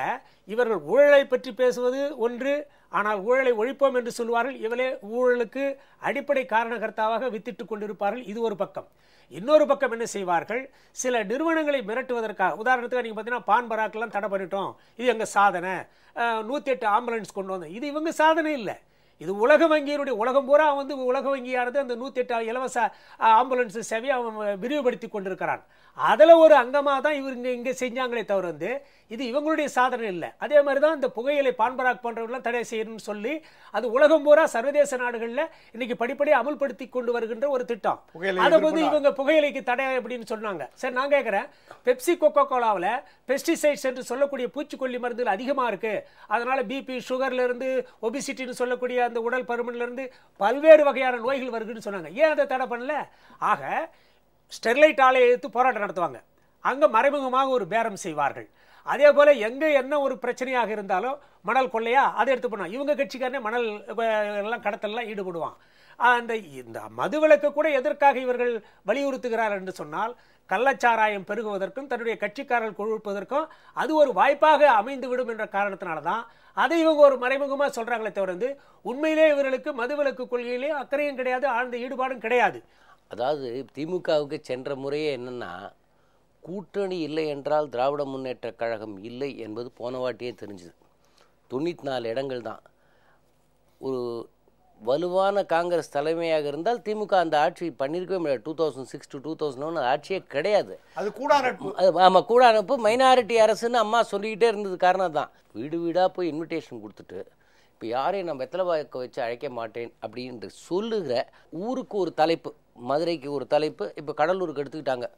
இவர்கள் ஊழலை பற்றி பேசுவது ஒன்று, ஆனால் ஊழலை ஒழிப்போம் என்று சொல்வார்கள். இவளே ஊழலுக்கு அடிப்படை காரணகர்த்தாவாக வித்திட்டு கொண்டிருப்பார்கள். இது ஒரு பக்கம். இன்னொரு பக்கம் என்ன செய்வார்கள்? சில நிறுவனங்களை மிரட்டுவதற்காக, உதாரணத்துக்கு நீங்க பார்த்தீங்கன்னா பான் பராக்கெல்லாம் தடை பண்ணிட்டோம், இது எங்க சாதனை, 108 ஆம்புலன்ஸ் கொண்டு வந்தோம், இது இவங்க சாதனை இல்லை. இது உலக வங்கியினுடைய, உலகம் பூரா உலக வங்கியானது அந்த 108 இலவச ஆம்புலன்ஸ் சேவையை அவன் விரிவுபடுத்தி கொண்டிருக்கிறான். அதில் ஒரு அங்கமாக தான் இவங்க இங்கே செஞ்சாங்களே தவிர இது இவங்களுடைய சாதனை இல்லை. அதே மாதிரி தான் இந்த புகையிலை, பான்பராக் போன்றவர்களாம் தடை செய்யணும்னு சொல்லி அது உலகம் பூரா சர்வதேச நாடுகளில் இன்னைக்கு படிப்படியாக அமுல்படுத்தி கொண்டு வருகின்ற ஒரு திட்டம். அதை இவங்க புகையிலைக்கு தடை அப்படின்னு சொன்னாங்க. சரி, நான் கேட்குறேன், பெப்சி, கொக்கோ கோலாவில் பெஸ்டிசைட்ஸ் என்று சொல்லக்கூடிய பூச்சிக்கொல்லி மருந்துகள் அதிகமாக இருக்கு, அதனால பிபி, சுகர்ல இருந்து ஒபிசிட்டின்னு சொல்லக்கூடிய அந்த உடல் பருமன்ல இருந்து பல்வேறு வகையான நோய்கள் வருதுன்னு சொன்னாங்க. ஏன் அதை தடை பண்ணல? ஆக ஸ்டெர்லைட் ஆலையை எடுத்து போராட்டம் நடத்துவாங்க. அங்க மறைமுகமாக ஒரு பேரம் செய்வார்கள். அதே போல எங்க என்ன ஒரு பிரச்சனையாக இருந்தாலும் மணல் கொள்ளையா அதை எடுத்து பண்ணுவான். இவங்க கட்சிக்காரனே மணல் எல்லாம் கடத்தலாம் ஈடுபடுவான். இந்த மதுவிலக்கு கூட எதற்காக இவர்கள் வலியுறுத்துகிறார்கள் என்று சொன்னால், கள்ளச்சாராயம் பெருகுவதற்கும் தன்னுடைய கட்சிக்காரர்கள் கொழுப்பதற்கும் அது ஒரு வாய்ப்பாக அமைந்துவிடும் என்ற காரணத்தினால தான் அதை இவங்க ஒரு மறைமுகமாக சொல்றாங்களே தவிர உண்மையிலே இவர்களுக்கு மதுவிலக்கு கொள்கையிலே அக்கறையும் கிடையாது, ஆழ்ந்த ஈடுபாடும் கிடையாது. அதாவது திமுகவுக்கு சென்ற முறையே என்னன்னா, கூட்டணி இல்லை என்றால் திராவிட முன்னேற்ற கழகம் இல்லை என்பது போன வாட்டியே தெரிஞ்சுது. 94 இடங்கள் தான். ஒரு வலுவான காங்கிரஸ் தலைமையாக இருந்தால் திமுக அந்த ஆட்சி பண்ணியிருக்கவே முடியாது. 2006 to 2001 ஆட்சியே கிடையாது. அது கூடா நட்பு. ஆமாம், கூடா நட்பு, மைனாரிட்டி அரசுன்னு அம்மா சொல்லிக்கிட்டே இருந்தது. காரணம் தான் வீடு வீடாக போய் இன்விடேஷன் கொடுத்துட்டு இப்போ யாரையும் நான் வெத்தலை பாக்க வச்சு அழைக்க மாட்டேன் அப்படின்ற சொல்லுகிற ஊருக்கு ஒரு தலைப்பு, மதுரைக்கு ஒரு தலைப்பு, இப்போ கடலூருக்கு எடுத்துக்கிட்டாங்க.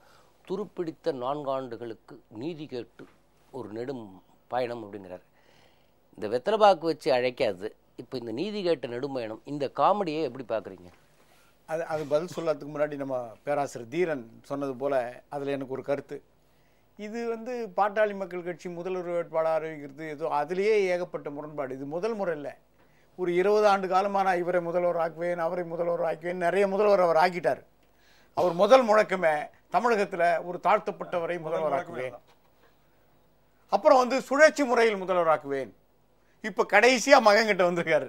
துருப்பிடித்த 4 ஆண்டுகளுக்கு நீதி கேட்டு ஒரு நெடும் பயணம் அப்படிங்கிறார். இந்த வெத்தலை பாக்கு வச்சு அழைக்காது, இப்போ இந்த நீதி கேட்ட நெடும் பயணம், இந்த காமெடியை எப்படி பார்க்குறீங்க? அது பதில் சொல்லறதுக்கு முன்னாடி நம்ம பேராசிரியர் தீரன் சொன்னது போல அதில் எனக்கு ஒரு கருத்து. இது பாட்டாளி மக்கள் கட்சி முதல்வர் வேட்பாளர் அறிவிக்கிறது ஏதோ அதிலேயே ஏகப்பட்ட முரண்பாடு. இது முதல் முறை இல்லை. ஒரு 20 ஆண்டு காலமாக நான் இவரை முதல்வர் ஆக்குவேன், அவரை முதல்வர் ஆக்குவேன், நிறைய முதல்வர் அவர் ஆக்கிட்டார். அவர் முதல் முழக்கமே தமிழகத்தில் ஒரு தாழ்த்தப்பட்டவரை முதல்வர் ஆக்குவேன், அப்புறம் சுழற்சி முறையில் முதல்வர் ஆக்குவேன், இப்போ கடைசியாக மகன்கிட்ட வந்திருக்காரு.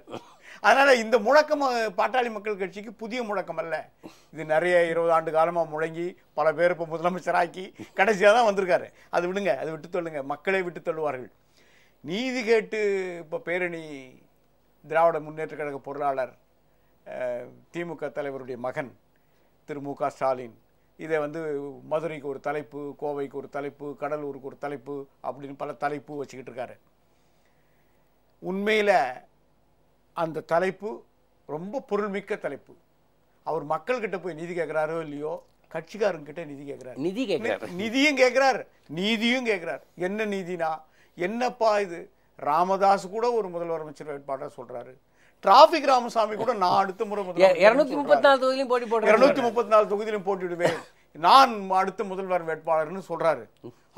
அதனால் இந்த முழக்கம் பாட்டாளி மக்கள் கட்சிக்கு புதிய முழக்கம் அல்ல. இது நிறைய 20 ஆண்டு காலமாக முழங்கி பல பேர் இப்போ முதலமைச்சராக்கி கடைசியாக தான் வந்திருக்காரு. அது விடுங்க, அது விட்டு தள்ளுங்க, மக்களே விட்டு தள்ளுவார்கள். நீதி கேட்டு இப்போ பேரணி திராவிட முன்னேற்ற கழக பொருளாளர் திமுக தலைவருடைய மகன் திரு மு க ஸ்டாலின் இதை மதுரைக்கு ஒரு தலைப்பு, கோவைக்கு ஒரு தலைப்பு, கடலூருக்கு ஒரு தலைப்பு அப்படின்னு பல தலைப்பு வச்சுக்கிட்டு இருக்காரு. உண்மையில் அந்த தலைப்பு ரொம்ப பொருள்மிக்க தலைப்பு. அவர் மக்கள்கிட்ட போய் நிதி கேட்குறாரோ இல்லையோ, கட்சிக்காரங்கிட்ட நிதி கேட்குறாரு, நிதியும் கேட்குறாரு, நீதியும் கேட்குறாரு. என்ன நீதினா என்னப்பா இது? ராமதாஸ் கூட ஒரு முதலமைச்சர் வேட்பாளர் சொல்றாரு. டிராபிக் ராமசாமி கூட நான் அடுத்த முறை 234 தொகுதியிலும் போட்டிடுவேன், நான் அடுத்த முதல்வர் வேட்பாளர்னு சொல்றாரு.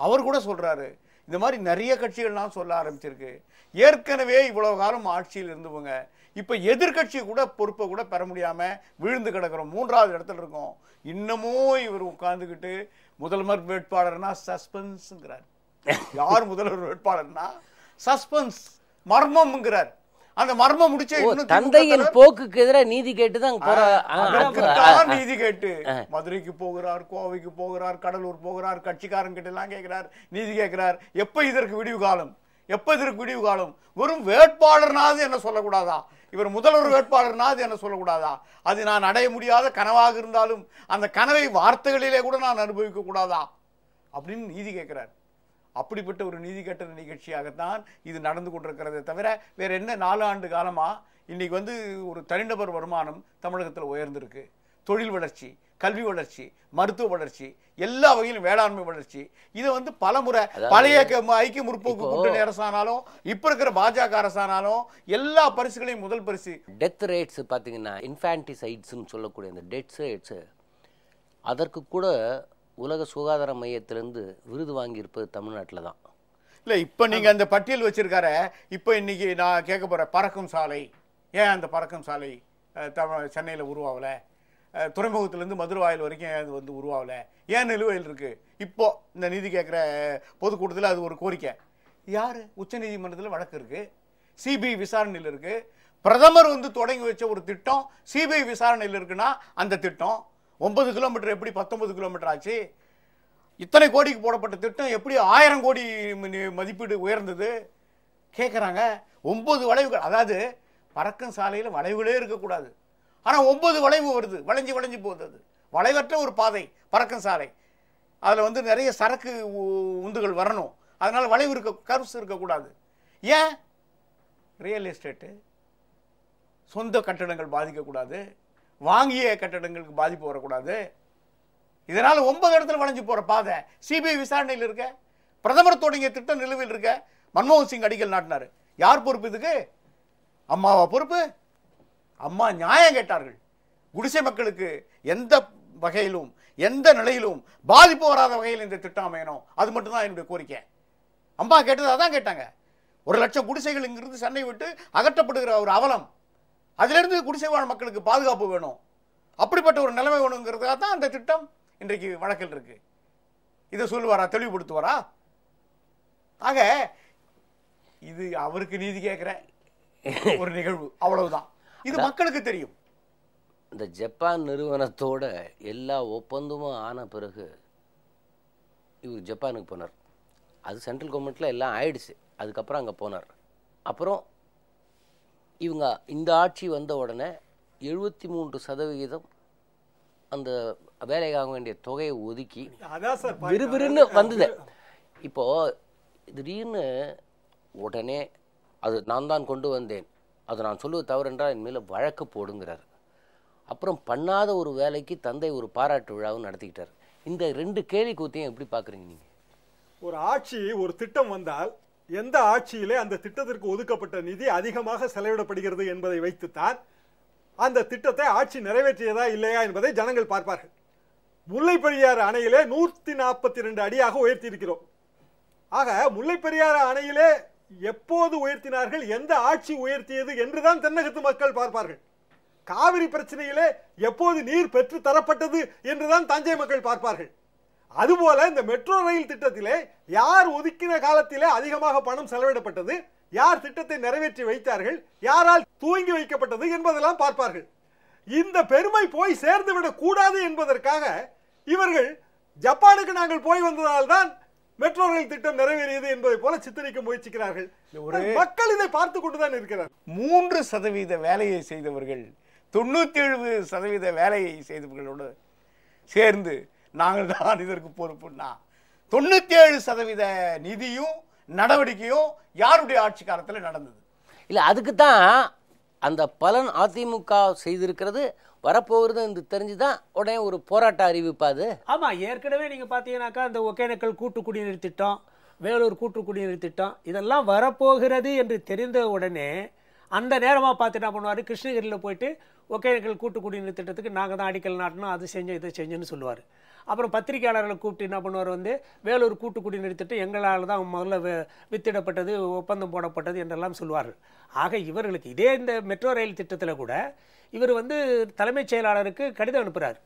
அவர் கூட சொல்றாரு. இந்த மாதிரி நிறைய கட்சிகள்லாம் சொல்ல ஆரம்பிச்சிருக்கு. ஏற்கனவே இவ்வளவு காலம் ஆட்சியில் இருந்தவங்க இப்ப எதிர்கட்சி கூட பொறுப்பை கூட பெற முடியாம விழுந்து கிடக்கிறோம், 3வது இடத்துல இருக்கோம். இன்னமும் இவர் உட்கார்ந்துக்கிட்டு முதல்வர் வேட்பாளர்னா சஸ்பென்ஸ்ங்கிறார். யார் முதல்வர் வேட்பாளர்னா சஸ்பென்ஸ், மர்மம்ங்கிறார். அந்த மர்மம் முடிச்ச தந்தையின் போக்குக்கு எதிராக நீதி கேட்டுதான் நீதி கேட்டு மதுரைக்கு போகிறார், கோவைக்கு போகிறார், கடலூர் போகிறார், கட்சிக்காரன் கிட்ட எல்லாம் கேட்கிறார், நீதி கேட்கிறார். எப்ப இதற்கு விடிவு காலம்? எப்ப இதற்கு விடிவு காலம்? வெறும் வேட்பாளர்னாவது என்ன சொல்லக்கூடாதா? இவர் முதல்வர் வேட்பாளர்னாவது என்ன சொல்லக்கூடாதா? அது நான் அடைய முடியாத கனவாக இருந்தாலும் அந்த கனவை வார்த்தைகளிலே கூட நான் அனுபவிக்க கூடாதா அப்படின்னு நீதி கேட்கிறார். அப்படிப்பட்ட ஒரு நீதி கேட்ட நிகழ்ச்சியாகத்தான் இது நடந்து கொண்டிருக்கிறதே தவிர வேற என்ன. 4 ஆண்டு காலமா இன்னைக்கு ஒரு தனிநபர் வருமானம் தமிழகத்தில் உயர்ந்திருக்கு. தொழில் வளர்ச்சி, கல்வி வளர்ச்சி, மருத்துவ வளர்ச்சி, எல்லா வகையிலும் வேளாண்மை வளர்ச்சி. இதை பலமுறை பழைய ஐக்கிய முற்போக்கு கூட்டணி அரசானாலும் இப்ப இருக்கிற பாஜக அரசானாலும் எல்லா பரிசுகளையும் முதல் பரிசு. டெத் ரேட்ஸ் பார்த்தீங்கன்னா இன்ஃபான்டிசைட்ஸ் சொல்லக்கூடிய அந்த டெத் ரேட்ஸ், அதற்கு கூட உலக சுகாதார மையத்திலிருந்து விருது வாங்கியிருப்பது தமிழ்நாட்டில் தான். இல்லை, இப்போ நீங்கள் அந்த பட்டியல் வச்சிருக்கார. இப்போ இன்னைக்கு நான் கேட்க போகிறேன், பறக்கும் சாலை ஏன் அந்த பறக்கும் சாலை சென்னையில் உருவாகலை? துறைமுகத்திலேருந்து மதுரை வாயில் வரைக்கும் அது உருவாகலை? ஏன் நிலுவையில் இருக்குது? இப்போ இந்த நீதி கேட்குற பொதுக்கூட்டத்தில் அது ஒரு கோரிக்கை. யார்? உச்சநீதிமன்றத்தில் வழக்கு இருக்குது, சிபிஐ விசாரணையில் இருக்குது. பிரதமர் தொடங்கி வச்ச ஒரு திட்டம் சிபிஐ விசாரணையில் இருக்குன்னா அந்த திட்டம் 9 கிலோமீட்டர் எப்படி 19 கிலோமீட்டர் ஆச்சு? இத்தனை கோடிக்கு போடப்பட்ட திட்டம் எப்படி 1000 கோடி மதிப்பீடு உயர்ந்தது கேட்குறாங்க. 9 வளைவுகள், அதாவது பறக்கும் சாலையில் வளைவுகளே இருக்கக்கூடாது, ஆனால் 9 வளைவு வருது, வளைஞ்சு வளைஞ்சு போகுது. அது வளைவற்ற ஒரு பாதை பறக்கும் சாலை. அதில் நிறைய சரக்கு உந்துகள் வரணும், அதனால வளைவு கர்வ்ஸ் இருக்கக்கூடாது. ஏன்? ரியல் எஸ்டேட்டு, சொந்த கட்டடங்கள் பாதிக்கக்கூடாது, வாங்கிய கட்டடங்களுக்கு பாதிப்பு வரக்கூடாது. இதனால 9 இடத்துல வளைஞ்சு போற பாதை சிபிஐ விசாரணையில் இருக்க. பிரதமர் தொடங்கிய திட்டம் நிலுவையில் இருக்க. மன்மோகன் சிங் அடிக்கல் நாட்டினார். யார் பொறுப்பு இதுக்கு? அம்மாவா பொறுப்பு? அம்மா நியாயம் கேட்டார்கள். குடிசை மக்களுக்கு எந்த வகையிலும் எந்த நிலையிலும் பாதிப்பு வராத வகையில் இந்த திட்டம் அமையணும், அது மட்டும்தான் என்னுடைய கோரிக்கை. அம்மா கேட்டது அதான் கேட்டாங்க. 1,00,000 குடிசைகள் இங்கிருந்து சென்னை விட்டு அகற்றப்படுகிற ஒரு அவலம், அதிலிருந்து குடிசை வாழ் மக்களுக்கு பாதுகாப்பு வேணும், அப்படிப்பட்ட ஒரு நிலைமை வேணுங்கிறதுக்காக தான் அந்த திட்டம் இன்றைக்கு வழக்கில் இருக்கு. இதை சொல்லுவாரா, தெளிவுபடுத்துவாரா? ஆக இது அவருக்கு நீதி கேட்கிற ஒரு நிகழ்வு, அவ்வளவுதான். இது மக்களுக்கு தெரியும். இந்த ஜப்பான் நிறுவனத்தோட எல்லா ஒப்பந்தமும் ஆன பிறகு இவர் ஜப்பானுக்கு போனார். அது சென்ட்ரல் கவர்மெண்ட்டில் எல்லாம் ஆயிடுச்சு. அதுக்கப்புறம் அங்கே போனார். அப்புறம் இவங்க இந்த ஆட்சி வந்த உடனே 73% அந்த வேலைக்கு ஆக வேண்டிய தொகையை ஒதுக்கி அதான் சார் விறுவிறுன்னு வந்தது. இப்போது திடீர்னு உடனே அது நான் தான் கொண்டு வந்தேன், அது நான் சொல்லுவது தவறு என்றால் என் மேலே வழக்கு போடுங்கிறார். அப்புறம் பண்ணாத ஒரு வேலைக்கு தந்தை ஒரு பாராட்டு விழாவும் நடத்திக்கிட்டார். இந்த 2 கேலி கூத்தையும் எப்படி பார்க்குறீங்க நீங்கள்? ஒரு ஆட்சி, ஒரு திட்டம் வந்தால் எந்த ஆட்சியிலே அந்த திட்டத்திற்கு ஒதுக்கப்பட்ட நிதி அதிகமாக செலவிடப்படுகிறது என்பதை வைத்துத்தான் அந்த திட்டத்தை ஆட்சி நிறைவேற்றியதா இல்லையா என்பதை ஜனங்கள் பார்ப்பார்கள். முல்லை பெரியாறு அணையிலே 142 அடியாக உயர்த்தி இருக்கிறோம். ஆக முல்லை பெரியாறு அணையிலே எப்போது உயர்த்தினார்கள், எந்த ஆட்சி உயர்த்தியது என்றுதான் தென்னகத்து மக்கள் பார்ப்பார்கள். காவிரி பிரச்சனையிலே எப்போது நீர் பெற்று தரப்பட்டது என்றுதான் தஞ்சை மக்கள் பார்ப்பார்கள். அதுபோல இந்த மெட்ரோ ரயில் திட்டத்திலே யார் ஒதுக்கின காலத்திலே அதிகமாக பணம் செலவிடப்பட்டது, யார் திட்டத்தை நிறைவேற்றி வைத்தார்கள், யாரால் தூங்கி வைக்கப்பட்டது என்பதெல்லாம் பார்ப்பார்கள். இந்த பெருமை போய் சேர்ந்து விடக் கூடாது என்பதற்காக இவர்கள் ஜப்பானுக்கு நாங்கள் போய் வந்ததால்தான் மெட்ரோ ரயில் திட்டம் நிறைவேறியது என்பதை போல சித்தரிக்க முயற்சிக்கிறார்கள். மக்கள் இதை பார்த்து கொண்டுதான் இருக்கிறார். 3% வேலையை செய்தவர்கள் 97% வேலையை செய்தவர்களோடு சேர்ந்து நாங்கள் தான் இதற்கு பொறுப்புன்னா 97% நிதியும் நடவடிக்கையும் யாருடைய ஆட்சி காலத்தில் நடந்தது? இல்லை, அதுக்கு தான் அந்த பலன் அதிமுக செய்திருக்கிறது வரப்போகிறது என்று தெரிஞ்சுதான் உடனே ஒரு போராட்ட அறிவிப்பாது. ஆமாம், ஏற்கனவே நீங்கள் பார்த்தீங்கன்னாக்கா அந்த ஒகேனக்கல் கூட்டு குடிநீர் திட்டம், வேலூர் கூட்டு குடிநீர் திட்டம் இதெல்லாம் வரப்போகிறது என்று தெரிந்த உடனே அந்த நேரமாக பார்த்து என்ன பண்ணுவார், கிருஷ்ணகிரியில் போயிட்டு ஒகேனக்கல் கூட்டு குடிநீர் திட்டத்துக்கு நாங்கள் தான் அடிக்கல் நாட்டினோம், அது செஞ்சோம் இதை செஞ்சோன்னு சொல்லுவார். அப்புறம் பத்திரிகையாளர்களை கூப்பிட்டு என்ன பண்ணுவார், வேலூர் கூட்டு குடிநீர் திட்டம் எங்களால் தான் முதல்ல வித்திடப்பட்டது, ஒப்பந்தம் போடப்பட்டது என்றெல்லாம் சொல்லுவார்கள். ஆக இவர்களுக்கு இதே இந்த மெட்ரோ ரயில் திட்டத்தில் கூட இவர் தலைமைச் செயலாளருக்கு கடிதம் அனுப்புகிறார்.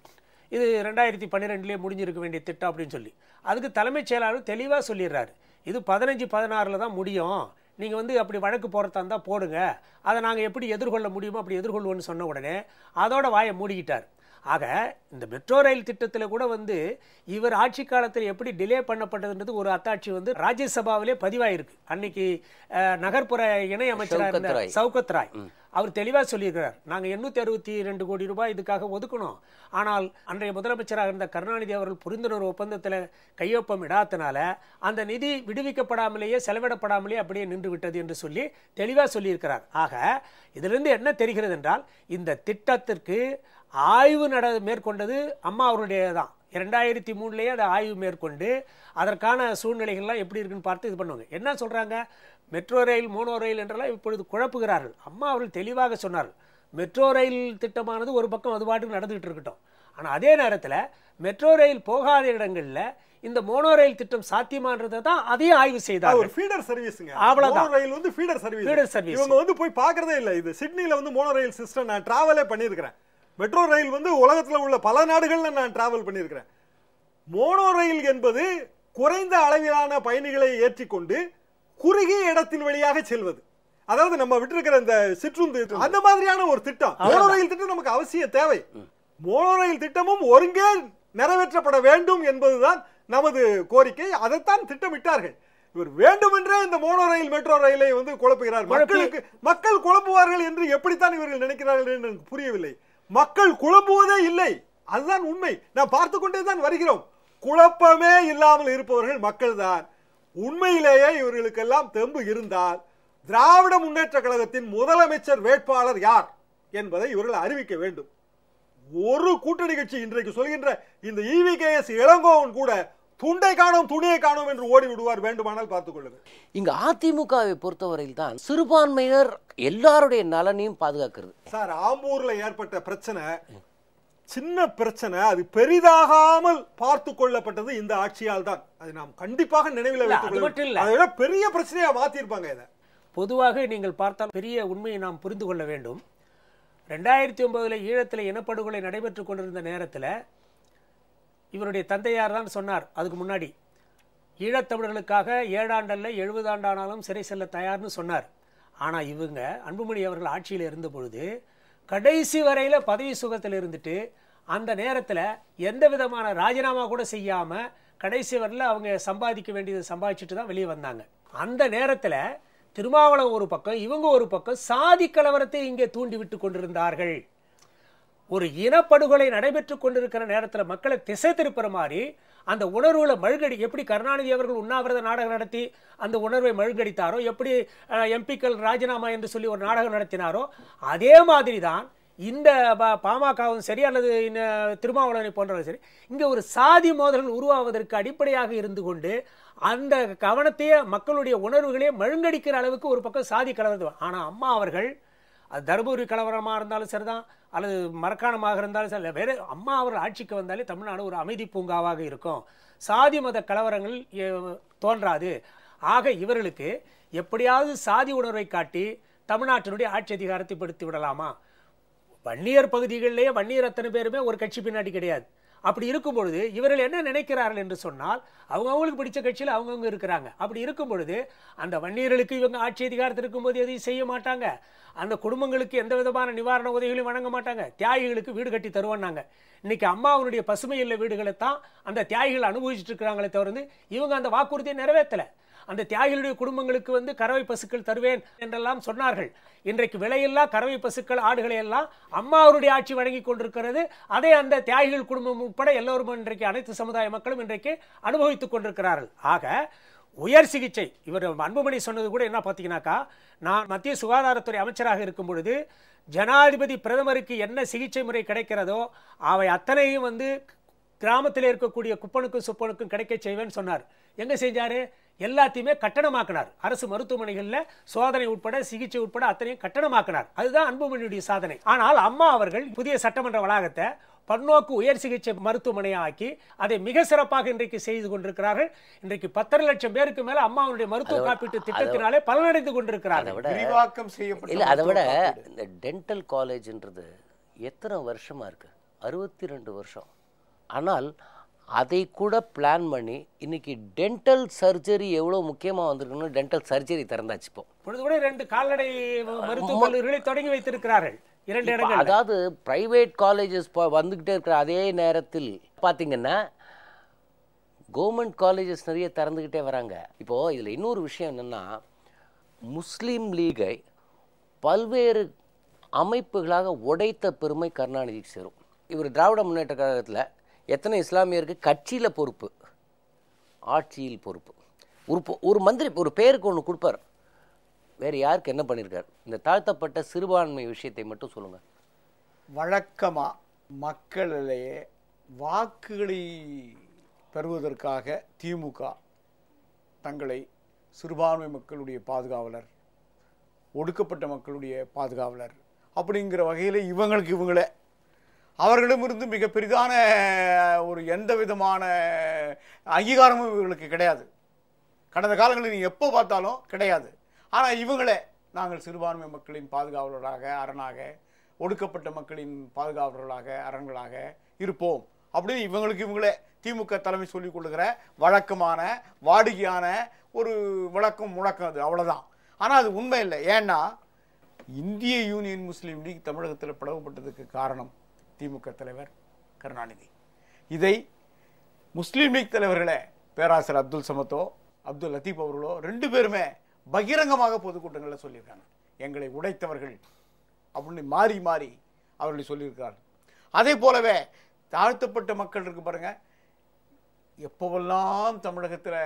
இது 2012 முடிஞ்சிருக்க வேண்டிய திட்டம் அப்படின்னு சொல்லி. அதுக்கு தலைமைச் செயலாளர் தெளிவாக சொல்லிடுறாரு, இது 15-16 தான் முடியும், நீங்கள் அப்படி வழக்கு போகிறதா இருந்தால் போடுங்க, அதை நாங்கள் எப்படி எதிர்கொள்ள முடியுமோ அப்படி எதிர்கொள்வோன்னு சொன்ன உடனே அதோட வாயை மூடிக்கிட்டார். ஆக இந்த மெட்ரோ ரயில் திட்டத்தில் கூட இவர் ஆட்சி காலத்தில் எப்படி டிலே பண்ணப்பட்டதுன்றது ஒரு அத்தாட்சி ராஜ்யசபாவிலே பதிவாயிருக்கு. அன்னைக்கு நகர்ப்புற இணை அமைச்சராக இருந்த சவுகத் ராய் அவர் தெளிவாக சொல்லியிருக்கிறார், நாங்கள் 862 கோடி ரூபாய் இதுக்காக ஒதுக்கணும், ஆனால் அன்றைய முதலமைச்சராக இருந்த கருணாநிதி அவர்கள் புரிந்துணர்வு ஒப்பந்தத்தில் கையொப்பம் இடாதனால அந்த நிதி விடுவிக்கப்படாமலேயே செலவிடப்படாமலேயே அப்படியே நின்று விட்டது என்று சொல்லி தெளிவாக சொல்லியிருக்கிறார். ஆக இதிலிருந்து என்ன தெரிகிறது என்றால் இந்த திட்டத்திற்கு ஆய்வு மேற்கொண்டது அம்மா அவருடைய தான். 2003 அதை ஆய்வு மேற்கொண்டு அதற்கான சூழ்நிலைகள்லாம் எப்படி இருக்குன்னு பார்த்து இது பண்ணுவாங்க. என்ன சொல்கிறாங்க, மெட்ரோ ரயில் மோனோ ரயில் என்றெல்லாம் இப்பொழுது குழப்புகிறார்கள். அம்மா அவர்கள் தெளிவாக சொன்னார்கள், மெட்ரோ ரயில் திட்டமானது ஒரு பக்கம் அது பாட்டுக்கு நடந்துகிட்டு இருக்கட்டும், ஆனால் அதே நேரத்தில் மெட்ரோ ரயில் போகாத இடங்களில் இந்த மோனோ ரயில் திட்டம் சாத்தியமானதை தான் அதையும் ஆய்வு செய்தார். ஒரு ஃபீடர் சர்வீஸ்ங்க, அவ்வளவுதான். மோனோ ரயில் ஃபீடர் சர்வீஸ். இவங்க போய் பார்க்கறதே இல்லை. இது சிட்னில மோனோ ரயில் சிஸ்டம் நான் டிராவலே பண்ணியிருக்கிறேன். மெட்ரோ ரயில் உலகத்தில் உள்ள பல நாடுகள்ல நான் டிராவல் பண்ணியிருக்கிறேன். மோனோ ரயில் என்பது குறைந்த அளவிலான பயணிகளை ஏற்றிக்கொண்டு குறுகிய இடத்தின் வழியாக செல்வது. அதாவது நம்ம விட்டிருக்கிற இந்த சிற்றுந்து அந்த மாதிரியான ஒரு திட்டம். மோனோ ரயில் திட்டம் நமக்கு அவசிய தேவை. மோனோ ரயில் திட்டமும் ஒருங்கே நிறைவேற்றப்பட வேண்டும் என்பதுதான் நமது கோரிக்கை. அதைத்தான் திட்டமிட்டார்கள். இவர் வேண்டுமென்றே இந்த மோனோ ரயில் மெட்ரோ ரயிலை குழப்புகிறார். மக்கள் குழப்புவார்கள் என்று எப்படித்தான் இவர்கள் நினைக்கிறார்கள் என்று எனக்கு புரியவில்லை. மக்கள் குழப்புவதே இல்லை, அதுதான் உண்மை. நான் பார்த்து கொண்டே தான் வருகிறோம். குழப்பமே இல்லாமல் இருப்பவர்கள் மக்கள் தான். உண்மையிலேயே இவர்களுக்கெல்லாம் தெம்பு இருந்தால் திராவிட முன்னேற்ற கழகத்தின் முதலமைச்சர் வேட்பாளர் யார் என்பதை இவர்கள் அறிவிக்க வேண்டும். ஒரு கூட்டணி கட்சி இன்றைக்கு சொல்கின்ற இந்த EVKS இளங்கோவன் கூட துண்டை காணோம் துணியை காணோம் என்று ஓடி விடுவார். வேண்டுமானால் பார்த்துக் கொள்ளுங்கள். இங்க அதிமுகவை பொறுத்தவரையில் தான் சிறுபான்மையினர் எல்லாருடைய நலனையும் பாதுகாக்கிறது. சார், ஆம்பூர்ல ஏற்பட்ட பிரச்சனை சின்ன பிரச்சனை அது பெரிதாகாமல் பார்த்து கொள்ளப்பட்டது இந்த ஆட்சியால் தான். அது நாம் கண்டிப்பாக நினைவில் வைத்துக் கொள்ள வேண்டும். அதை விட பெரிய பிரச்சனையா மாத்திருப்பாங்க இதை. பொதுவாக நீங்கள் பார்த்தால் பெரிய உண்மையை நாம் புரிந்து கொள்ள வேண்டும். 2009 ஈழத்தில் இனப்படுகொலை நடைபெற்று கொண்டிருந்த நேரத்தில் இவருடைய தந்தையார் தான் சொன்னார், அதுக்கு முன்னாடி ஈழத்தமிழர்களுக்காக 7 ஆண்டல்ல 70 ஆண்டானாலும் சிறை செல்ல தயார்னு சொன்னார். ஆனால் இவங்க அன்புமணி அவர்கள் ஆட்சியில் இருந்த பொழுது கடைசி வரையில் பதவி சுகத்தில் இருந்துட்டு அந்த நேரத்தில் எந்த விதமான ராஜினாமா கூட செய்யாமல் கடைசி வரையில் அவங்க சம்பாதிக்க வேண்டியதை சம்பாதிச்சுட்டு தான் வெளியே வந்தாங்க. அந்த நேரத்தில் திருமாவளவன் ஒரு பக்கம், இவங்க ஒரு பக்கம் சாதி கலவரத்தை இங்கே தூண்டி விட்டு கொண்டிருந்தார்கள். ஒரு இனப்படுகொலை நடைபெற்று கொண்டிருக்கிற நேரத்தில் மக்களை திசை திருப்புற மாதிரி அந்த உணர்வுகளை மழுகடி, எப்படி கருணாநிதி அவர்கள் உண்ணாவிரத நாடகம் நடத்தி அந்த உணர்வை மழுகடித்தாரோ, எப்படி எம்பிக்கள் ராஜினாமா என்று சொல்லி ஒரு நாடகம் நடத்தினாரோ, அதே மாதிரி தான் இந்த பாமகவும் சரி அல்லது திருமாவளவனை போன்றவர்கள் சரி, இங்கே ஒரு சாதி மோதல்கள் உருவாவதற்கு அடிப்படையாக இருந்து கொண்டு அந்த கவனத்தையே மக்களுடைய உணர்வுகளே மழுங்கடிக்கிற அளவுக்கு ஒரு பக்கம் சாதி கலவரது. ஆனால் அம்மா அவர்கள் அது தர்மபுரி கலவரமாக இருந்தாலும் சரிதான், அல்லது மரக்காணமாக இருந்தாலும் சரி, வேறு அம்மா அவர்கள் ஆட்சிக்கு வந்தாலே தமிழ்நாடு ஒரு அமைதி பூங்காவாக இருக்கும், சாதி மத கலவரங்கள் தோன்றாது. ஆக இவர்களுக்கு எப்படியாவது சாதி உணர்வை காட்டி தமிழ்நாட்டினுடைய ஆட்சி அதிகாரத்தை படுத்தி விடலாமா? வன்னியர் பகுதிகளிலேயே வன்னியர் அத்தனை பேருமே ஒரு கட்சி பின்னாடி கிடையாது. அப்படி இருக்கும் பொழுது இவர்கள் என்ன நினைக்கிறார்கள் என்று சொன்னால், அவங்களுக்கு பிடிச்ச கட்சியில் அவங்கவுங்க இருக்கிறாங்க. அப்படி இருக்கும் பொழுது அந்த வன்னியர்களுக்கு இவங்க ஆட்சி அதிகாரத்தில் இருக்கும்போது எதையும் செய்ய மாட்டாங்க, அந்த குடும்பங்களுக்கு எந்த விதமான நிவாரண உதவிகளையும் வழங்க மாட்டாங்க, தியாகிகளுக்கு வீடு கட்டி தருவாங்க. இன்னைக்கு அம்மாவுடைய பசுமை இல்ல வீடுகளை தான் அந்த தியாகிகள் அனுபவிச்சுட்டு இருக்கிறாங்களே தவிர இவங்க அந்த வாக்குறுதியை நிறைவேற்றலை. அந்த தியாகிகளுடைய குடும்பங்களுக்கு கறவை பசுக்கள் தருவேன் என்றெல்லாம் சொன்னார்கள். இன்றைக்கு விலையில்லா கறவை பசுக்கள் ஆடுகளை எல்லாம் அம்மா அவருடைய ஆட்சி வழங்கி கொண்டிருக்கிறது. அதை அந்த தியாகிகள் குடும்பம் உட்பட எல்லோரும் இன்றைக்கு அனைத்து சமுதாய மக்களும் இன்றைக்கு அனுபவித்துக் கொண்டிருக்கிறார்கள். ஆக உயர் சிகிச்சை, இவர் அன்புமணி சொன்னது கூட என்ன பார்த்தீங்கன்னாக்கா, நான் மத்திய சுகாதாரத்துறை அமைச்சராக இருக்கும் பொழுது ஜனாதிபதி பிரதமருக்கு என்ன சிகிச்சை முறை கிடைக்கிறதோ அவை அத்தனையும் கிராமத்தில் இருக்கக்கூடிய குப்பனுக்கும் சுப்பனுக்கும் கிடைக்க செய்வேன்னு சொன்னார். எங்க செஞ்சாரு? எல்லாத்தையுமே கட்டணமாக்கினார். அரசு மருத்துவமனைகளில் சோதனை உட்பட சிகிச்சை உட்பட அத்தனையும் கட்டணமாக்கினார். அதுதான் அன்புமணியுடைய சாதனை. ஆனால் அம்மா அவர்கள் புதிய சட்டமன்ற வளாகத்தை பன்னோக்கு உயர் சிகிச்சை மருத்துவமனையை ஆக்கி அதை மிக சிறப்பாக இன்றைக்கு செய்து கொண்டிருக்கிறார்கள். இன்றைக்கு 10 லட்சம் பேருக்கு மேல அம்மாவுடைய மருத்துவ காப்பீட்டு திட்டத்தினாலே பலனடைந்து கொண்டிருக்கிறார்கள். விரிவாக்கம் செய்யப்பட்ட அதை விட இந்த டென்டல் காலேஜ்ன்றது எத்தனை வருஷமா இருக்கு? 62 வருஷம். ஆனால் அதை கூட பிளான் பண்ணி இன்னைக்கு டென்டல் சர்ஜரி எவ்வளோ முக்கியமாக வந்திருக்குன்னு டென்டல் சர்ஜரி திறந்தாச்சு. இப்போ பொழுது கூட 2 கால்நடை மருத்துவக் கல்லூரிகளை தொடங்கி வைத்திருக்கிறார்கள் 2 இடங்கள். அதாவது பிரைவேட் காலேஜஸ் வந்துக்கிட்டே இருக்கிற அதே நேரத்தில் பார்த்தீங்கன்னா கவர்மெண்ட் காலேஜஸ் நிறைய திறந்துக்கிட்டே வராங்க. இப்போது இதில் இன்னொரு விஷயம் என்னென்னா, முஸ்லீம் லீகை பல்வேறு அமைப்புகளாக உடைத்த பெருமை கருணாநிதிக்கு சேரும். இவர் திராவிட முன்னேற்ற கழகத்தில் எத்தனை இஸ்லாமியருக்கு கட்சியில் பொறுப்பு, ஆட்சியில் பொறுப்பு, ஒரு மந்திரி ஒரு பேருக்கு ஒன்று கொடுப்பார், வேறு யாருக்கு என்ன பண்ணியிருக்கார்? இந்த தாழ்த்தப்பட்ட சிறுபான்மை விஷயத்தை மட்டும் சொல்லுங்கள். வழக்கமாக மக்களிலேயே வாக்குகளை பெறுவதற்காக திமுக தங்களை சிறுபான்மை மக்களுடைய பாதுகாவலர், ஒடுக்கப்பட்ட மக்களுடைய பாதுகாவலர் அப்படிங்கிற வகையில் இவங்களே அவர்களிடமிருந்து மிக பெரிதான ஒரு எந்த விதமான அங்கீகாரமும் இவர்களுக்கு கிடையாது. கடந்த காலங்களில் நீங்கள் எப்போ பார்த்தாலும் கிடையாது. ஆனால் இவங்களே நாங்கள் சிறுபான்மை மக்களின் பாதுகாவலராக, அரணாக, ஒடுக்கப்பட்ட மக்களின் பாதுகாவலர்களாக, அரண்களாக இருப்போம் அப்படின்னு இவங்களே திமுக தலைமை சொல்லிக் கொள்ளுகிற வழக்கமான வாடிக்கையான ஒரு முழக்கம் அது, அவ்வளோதான். ஆனால் அது உண்மை இல்லை. ஏன்னா இந்திய யூனியன் முஸ்லீம் லீக் தமிழகத்தில் பிளவுபட்டதுக்கு காரணம் திமுக தலைவர் கருணாநிதி. இதை முஸ்லீம் லீக் தலைவர்களே பேராசிரியர் அப்துல் சமத்தோ அப்துல் லத்தீப் அவர்களோ 2 பேருமே பகிரங்கமாக பொதுக்கூட்டங்களில் சொல்லியிருக்காங்க. எங்களை உடைத்தவர்கள் அப்படின்னு மாறி மாறி அவர்களை சொல்லியிருக்கிறார்கள். அதே போலவே தாழ்த்தப்பட்ட மக்கள் இருக்கு பாருங்க, எப்போவெல்லாம் தமிழகத்தில்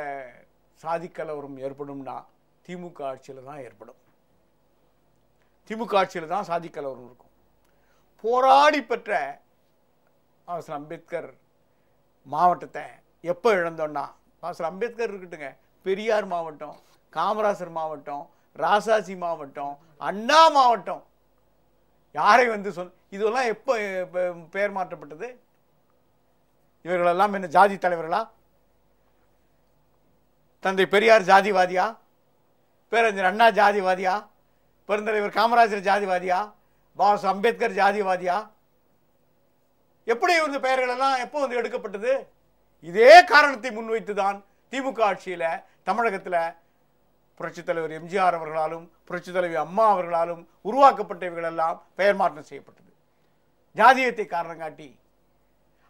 சாதி கலவரம் ஏற்படும்னா திமுக ஆட்சியில் தான் ஏற்படும். திமுக ஆட்சியில் தான் சாதி கலவரம் இருக்கும். போராடி பெற்ற பாஸ்டர் அம்பேத்கர் மாவட்டத்தை எப்போ இழந்தோன்னா, பாஸ்டர் அம்பேத்கர் இருக்கட்டுங்க, பெரியார் மாவட்டம், காமராசர் மாவட்டம், ராசாசி மாவட்டம், அண்ணா மாவட்டம், யாரை இதெல்லாம் எப்போ பெயர் மாற்றப்பட்டது? இவர்களெல்லாம் என்ன ஜாதி தலைவர்களா? தந்தை பெரியார் ஜாதிவாதியா? பேரறிஞர் அண்ணா ஜாதிவாதியா? பெருந்தலைவர் காமராஜர் ஜாதிவாதியா? பாபா அம்பேத்கர் ஜாதிவாதியா? எப்படி இந்த பெயர்கள் எல்லாம் எப்போ வந்து எடுக்கப்பட்டது? இதே காரணத்தை முன்வைத்துதான் திமுக ஆட்சியில தமிழகத்துல புரட்சித் தலைவர் எம்ஜிஆர் அவர்களாலும் புரட்சித் தலைவி அம்மா அவர்களாலும் உருவாக்கப்பட்டவர்கள் எல்லாம் பெயர் மாற்றம் செய்யப்பட்டது, ஜாதியத்தை காரணம் காட்டி.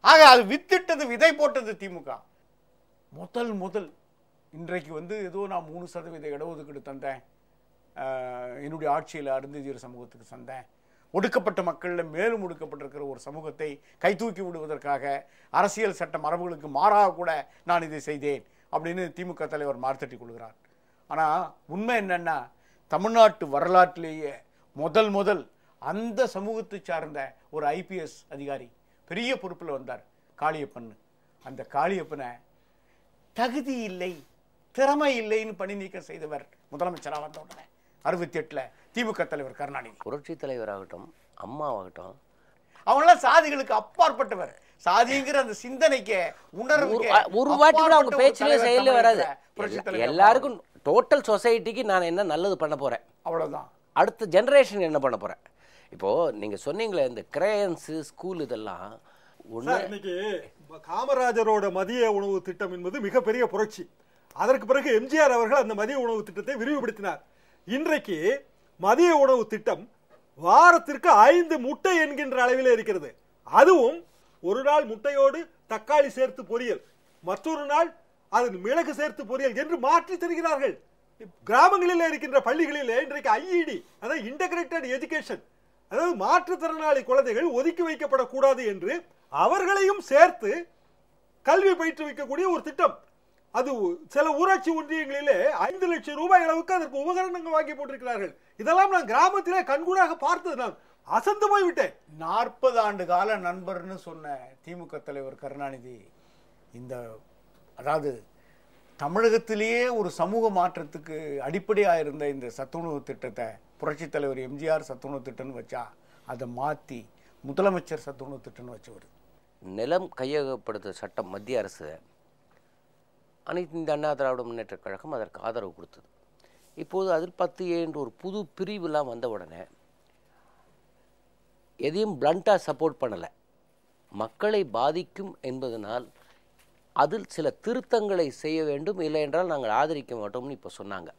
ஆக அது வித்திட்டது, விதை போட்டது திமுக. முதல் இன்றைக்கு வந்து ஏதோ நான் 3% இடஒதுக்கீடு தந்தேன், என்னுடைய ஆட்சியில் அருந்ததியர் சமூகத்துக்கு தந்தேன், ஒடுக்கப்பட்ட மக்களில் மேலும் ஒடுக்கப்பட்டிருக்கிற ஒரு சமூகத்தை கைதூக்கி விடுவதற்காக அரசியல் சட்ட மரபுகளுக்கு மாறாக கூட நான் இதை செய்தேன் அப்படின்னு திமுக தலைவர் மார்த்தட்டி கொள்கிறார். ஆனால் உண்மை என்னன்னா, தமிழ்நாட்டு வரலாற்றிலேயே முதல் அந்த சமூகத்தை சார்ந்த ஒரு IPS அதிகாரி பெரிய பொறுப்பில் வந்தார், காளியப்பன். அந்த காளியப்பனை தகுதி இல்லை, திறமை இல்லைன்னு பணி நீக்கம் செய்தவர் முதலமைச்சராக வந்த உடனே 68 திமுக தலைவர் கருணாநிதி. புரட்சி தலைவராகட்டும், அம்மாவாகட்டும், அவங்களாம் சாதிகளுக்கு அப்பாற்பட்டவர். சாதிங்கிற அந்த சிந்தனைக்கு உணர்வுக்கு ஒரு வாட்டி கூட அவங்க பேச்சிலே செயல்ல வராது. எல்லாருக்கும் டோட்டல் சொசைட்டிக்கு நான் என்ன நல்லது பண்ண போறேன், அவ்வளவுதான். அடுத்த ஜெனரேஷன் என்ன பண்ண போறேன். இப்போ நீங்க சொன்னீங்களே இந்த கிரேயன்ஸ் ஸ்கூல் இதெல்லாம் ஒண்ணு. இன்னைக்கு காமராஜரோட மதிய உணவு திட்டம் என்பது மிகப்பெரிய புரட்சி. அதற்கு பிறகு எம்ஜிஆர் அவர்கள் அந்த மதிய உணவு திட்டத்தை விரிவுபடுத்தினார். இன்றைக்கு மதிய உணவு திட்டம் வாரத்திற்கு 5 முட்டை என்கின்ற அளவில் இருக்கிறது. அதுவும் ஒரு நாள் முட்டையோடு தக்காளி சேர்த்து பொரியல், மற்றொரு நாள் அது மிளகு சேர்த்து பொரியல் என்று மாற்றி தருகிறார்கள். கிராமங்களில் இருக்கின்ற பள்ளிகளில் இன்றைக்கு IED, அதாவது இன்டகிரேட்டட் எஜுகேஷன், அதாவது மாற்றுத்திறனாளி குழந்தைகள் ஒதுக்கி வைக்கப்படக்கூடாது என்று அவர்களையும் சேர்த்து கல்வி பயிற்றுவிக்கக்கூடிய ஒரு திட்டம். அது சில ஊராட்சி ஒன்றியங்களிலே 5 லட்சம் ரூபாய் அளவுக்கு அதற்கு உபகரணங்கள் வாங்கி போட்டிருக்கிறார்கள். இதெல்லாம் நான் கிராமத்திலே கண்கூடாக பார்த்தது, நான் அசந்து போய்விட்டேன். 40 ஆண்டு கால நண்பர்னு சொன்ன திமுக தலைவர் கருணாநிதி இந்த, அதாவது தமிழகத்திலேயே ஒரு சமூக மாற்றத்துக்கு அடிப்படையாக இருந்த இந்த சத்துணவு திட்டத்தை புரட்சித் தலைவர் எம்ஜிஆர் சத்துணவு திட்டம்னு வச்சா, அதை மாற்றி முதலமைச்சர் சத்துணவு திட்டம்னு வச்சவர். நிலம் கையகப்படுத்த சட்டம் மத்திய அரசு, அனைத்து இந்த அண்ணா திராவிட முன்னேற்ற கழகம் அதற்கு ஆதரவு கொடுத்தது. இப்போது அதில் 10A என்ற ஒரு புது பிரிவுலாம் வந்த உடனே எதையும் பிளண்டாக சப்போர்ட் பண்ணலை. மக்களை பாதிக்கும் என்பதனால் அதில் சில திருத்தங்களை செய்ய வேண்டும், இல்லை என்றால் நாங்கள் ஆதரிக்க மாட்டோம்னு இப்போ சொன்னாங்க.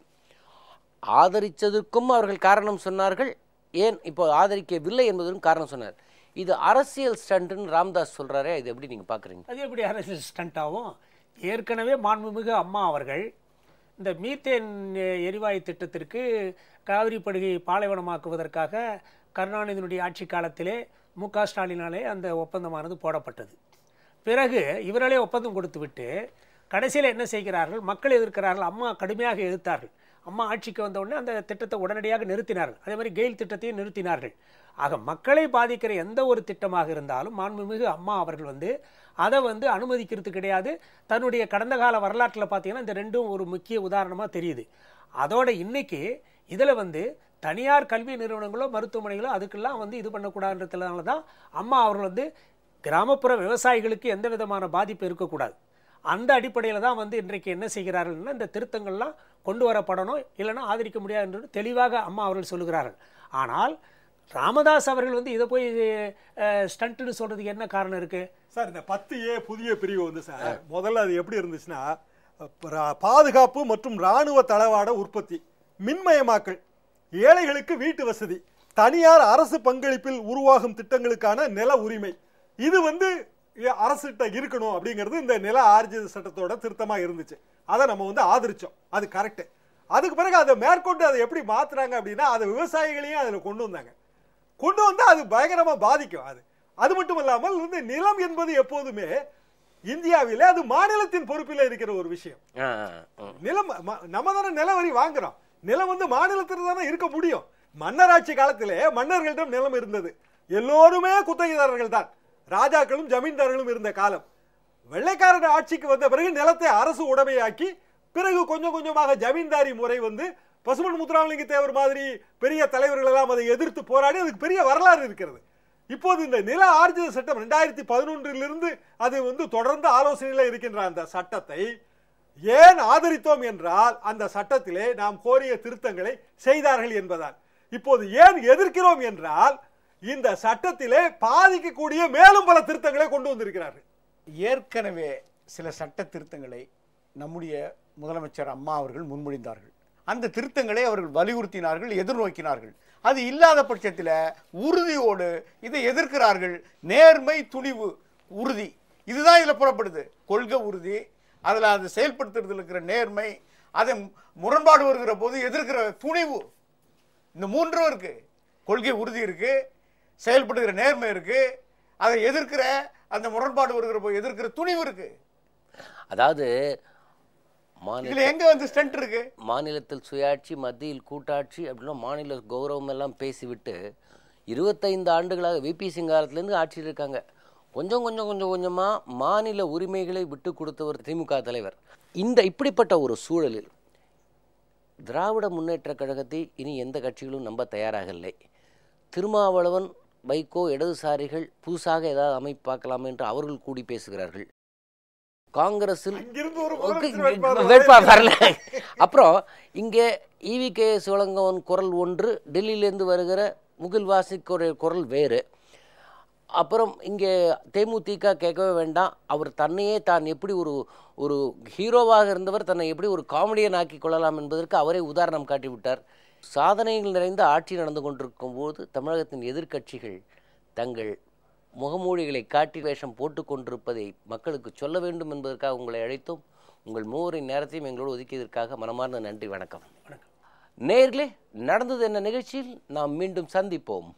ஆதரித்ததற்கும் அவர்கள் காரணம் சொன்னார்கள், ஏன் இப்போ ஆதரிக்கவில்லை என்பதற்கும் காரணம் சொன்னார். இது அரசியல் ஸ்டண்ட்னு ராமதாஸ் சொல்கிறாரே, இது எப்படி நீங்கள் பார்க்குறீங்க? அது எப்படி அரசியல் ஸ்டண்ட் ஆகும்? ஏற்கனவே மாண்புமிகு அம்மா அவர்கள் இந்த மீத்தேன் எரிவாயு திட்டத்திற்கு காவிரி படுகை பாலைவனமாக்குவதற்காக கருணாநிதியினுடைய ஆட்சி காலத்திலே மு.க. ஸ்டாலினாலே அந்த ஒப்பந்தமானது போடப்பட்டது. பிறகு இவர்களே ஒப்பந்தம் கொடுத்து விட்டு கடைசியில் என்ன செய்கிறார்கள்? மக்கள் எதிர்க்கிறார்கள், அம்மா கடுமையாக எதிர்த்தார்கள். அம்மா ஆட்சிக்கு வந்த உடனே அந்த திட்டத்தை உடனடியாக நிறுத்தினார்கள். அதே மாதிரி கெயில் திட்டத்தையும் நிறுத்தினார்கள். ஆக மக்களை பாதிக்கிற எந்த ஒரு திட்டமாக இருந்தாலும் மாண்புமிகு அம்மா அவர்கள் அதை அனுமதிக்கிறது கிடையாது. தன்னுடைய கடந்த கால வரலாற்றில் பார்த்தீங்கன்னா இந்த ரெண்டும் ஒரு முக்கிய உதாரணமாக தெரியுது. அதோட இன்னைக்கு இதில் தனியார் கல்வி நிறுவனங்களோ மருத்துவமனைகளோ அதுக்கெல்லாம் இது பண்ணக்கூடாதுன்றதுனால தான் அம்மா அவர்கள் கிராமப்புற விவசாயிகளுக்கு எந்த விதமான பாதிப்பு இருக்கக்கூடாது. அந்த அடிப்படையில் தான் இன்றைக்கு என்ன செய்கிறார்கள்னா இந்த திருத்தங்கள்லாம் கொண்டு வரப்படணும், இல்லைன்னா ஆதரிக்க முடியாது என்று தெளிவாக அம்மா அவர்கள் சொல்லுகிறார்கள். ஆனால் ராமதாஸ் அவர்கள் இதை போய் ஸ்டண்ட்னு சொல்றதுக்கு என்ன காரணம் இருக்கு சார்? இந்த 10A புதிய பிரிவு சார், முதல்ல அது எப்படி இருந்துச்சுன்னா, பாதுகாப்பு மற்றும் ராணுவ தளவாட உற்பத்தி, மின்மயமாக்கல், ஏழைகளுக்கு வீட்டு வசதி, தனியார் அரசு பங்களிப்பில் உருவாகும் திட்டங்களுக்கான நில உரிமை, இது அரசுகிட்ட இருக்கணும் அப்படிங்கிறது இந்த நில ஆர்ஜித சட்டத்தோட திருத்தமா இருந்துச்சு. அதை நம்ம ஆதரிச்சோம், அது கரெக்ட். அதுக்கு பிறகு அதை மேற்கொண்டு அதை எப்படி மாத்துறாங்க அப்படின்னா, அதை விவசாயிகளையும் அதில் கொண்டு வந்தாங்க. கொண்டு வந்தா அது பயங்கரமா பாதிக்கும். அது மட்டும் இல்லாமல் நிலம் என்பது எப்போதுமே இந்தியாவிலே அது மாநிலத்தின் பொறுப்பில் இருக்கிற ஒரு விஷயம். நிலம் நம்ம தானே நில வரி வாங்குறோம், நிலம் மாநிலத்தில் தானே இருக்க முடியும். மன்னராட்சி காலத்திலே மன்னர்களிடம் நிலம் இருந்தது, எல்லோருமே குத்தகைதாரர்கள் தான், ராஜாக்களும் ஜமீன்தார்களும் இருந்த காலம். வெள்ளைக்காரன் ஆட்சிக்கு வந்த பிறகு நிலத்தை அரசு உடைமையாக்கி, பிறகு கொஞ்சம் கொஞ்சமாக ஜமீன்தாரி முறை பசுமன் முத்துராமலிங்க தேவர் மாதிரி பெரிய தலைவர்கள் எல்லாம் அதை எதிர்த்து போராடி அதுக்கு பெரிய வரலாறு இருக்கிறது. இப்போது இந்த நில ஆர்ஜித சட்டம் 2011 அது தொடர்ந்து ஆலோசனையில் இருக்கின்ற அந்த சட்டத்தை ஏன் ஆதரித்தோம் என்றால் அந்த சட்டத்திலே நாம் கோரிய திருத்தங்களை செய்தார்கள் என்பதால். இப்போது ஏன் எதிர்க்கிறோம் என்றால் இந்த சட்டத்திலே பாதிக்கக்கூடிய மேலும் பல திருத்தங்களை கொண்டு வந்திருக்கிறார்கள். ஏற்கனவே சில சட்ட திருத்தங்களை நம்முடைய முதலமைச்சர் அம்மா அவர்கள் முன்மொழிந்தார்கள். அந்த திருத்தங்களை அவர்கள் வலியுறுத்தினார்கள், எதிர்நோக்கினார்கள். அது இல்லாத பட்சத்தில் உறுதியோடு இதை எதிர்க்கிறார்கள். நேர்மை, துணிவு, உறுதி, இதுதான் இதில் புறப்படுது. கொள்கை உறுதி, அதில் அது செயல்படுத்துறதுல இருக்கிற நேர்மை, அதை முரண்பாடு வருகிற போது எதிர்க்கிற துணிவு, இந்த மூன்றும் இருக்கு. கொள்கை உறுதி இருக்கு, செயல்படுகிற நேர்மை இருக்கு, அதை எதிர்க்கிற அந்த முரண்பாடு வருகிற போது எதிர்க்கிற துணிவு இருக்கு. அதாவது எங்க ஸ்ட்ரென்த் இருக்கு? மாநிலத்தில் சுயாட்சி, மத்தியில் கூட்டாட்சி அப்படின்னா மாநில கௌரவம் எல்லாம் பேசிவிட்டு 25 ஆண்டுகளாக விபி சிங் காலத்திலேருந்து ஆட்சியில் இருக்காங்க. கொஞ்சமாக மாநில உரிமைகளை விட்டு கொடுத்தவர் திமுக தலைவர். இப்படிப்பட்ட ஒரு சூழலில் திராவிட முன்னேற்ற கழகத்தை இனி எந்த கட்சிகளும் நம்ப தயாராக இல்லை. திருமாவளவன், வைகோ, இடதுசாரிகள் புதுசாக ஏதாவது அமைப்பாக்கலாம் என்று அவர்கள் கூடி பேசுகிறார்கள். காங்கிரஸில் வேட்பாளர் வரல. அப்புறம் இங்கே ஈவிகே சிவலங்கவன் குரல் ஒன்று, டெல்லியிலேருந்து வருகிற முகில் வாசிக்குடைய குரல் வேறு. அப்புறம் இங்கே தேமுதிக கேட்கவே வேண்டாம். அவர் தன்னையே தான் எப்படி ஒரு ஹீரோவாக இருந்தவர் தன்னை எப்படி ஒரு காமெடியன் ஆக்கி கொள்ளலாம் என்பதற்கு அவரே உதாரணம் காட்டிவிட்டார். சாதனைகள் நிறைந்த ஆட்சி நடந்து கொண்டிருக்கும் போது தமிழகத்தின் எதிர்க்கட்சிகள் தங்கள் முகமூடிகளை காட்டி வேஷம் போட்டு கொண்டிருப்பதை மக்களுக்கு சொல்ல வேண்டும் என்பதற்காக உங்களை அழைத்தோம். உங்கள் மூவரின் நேரத்தையும் எங்களோடு ஒதுக்கியதற்காக மனமார்ந்த நன்றி. வணக்கம். நேயர்களே, நடந்தது என்ன நிகழ்ச்சியில் நாம் மீண்டும் சந்திப்போம்.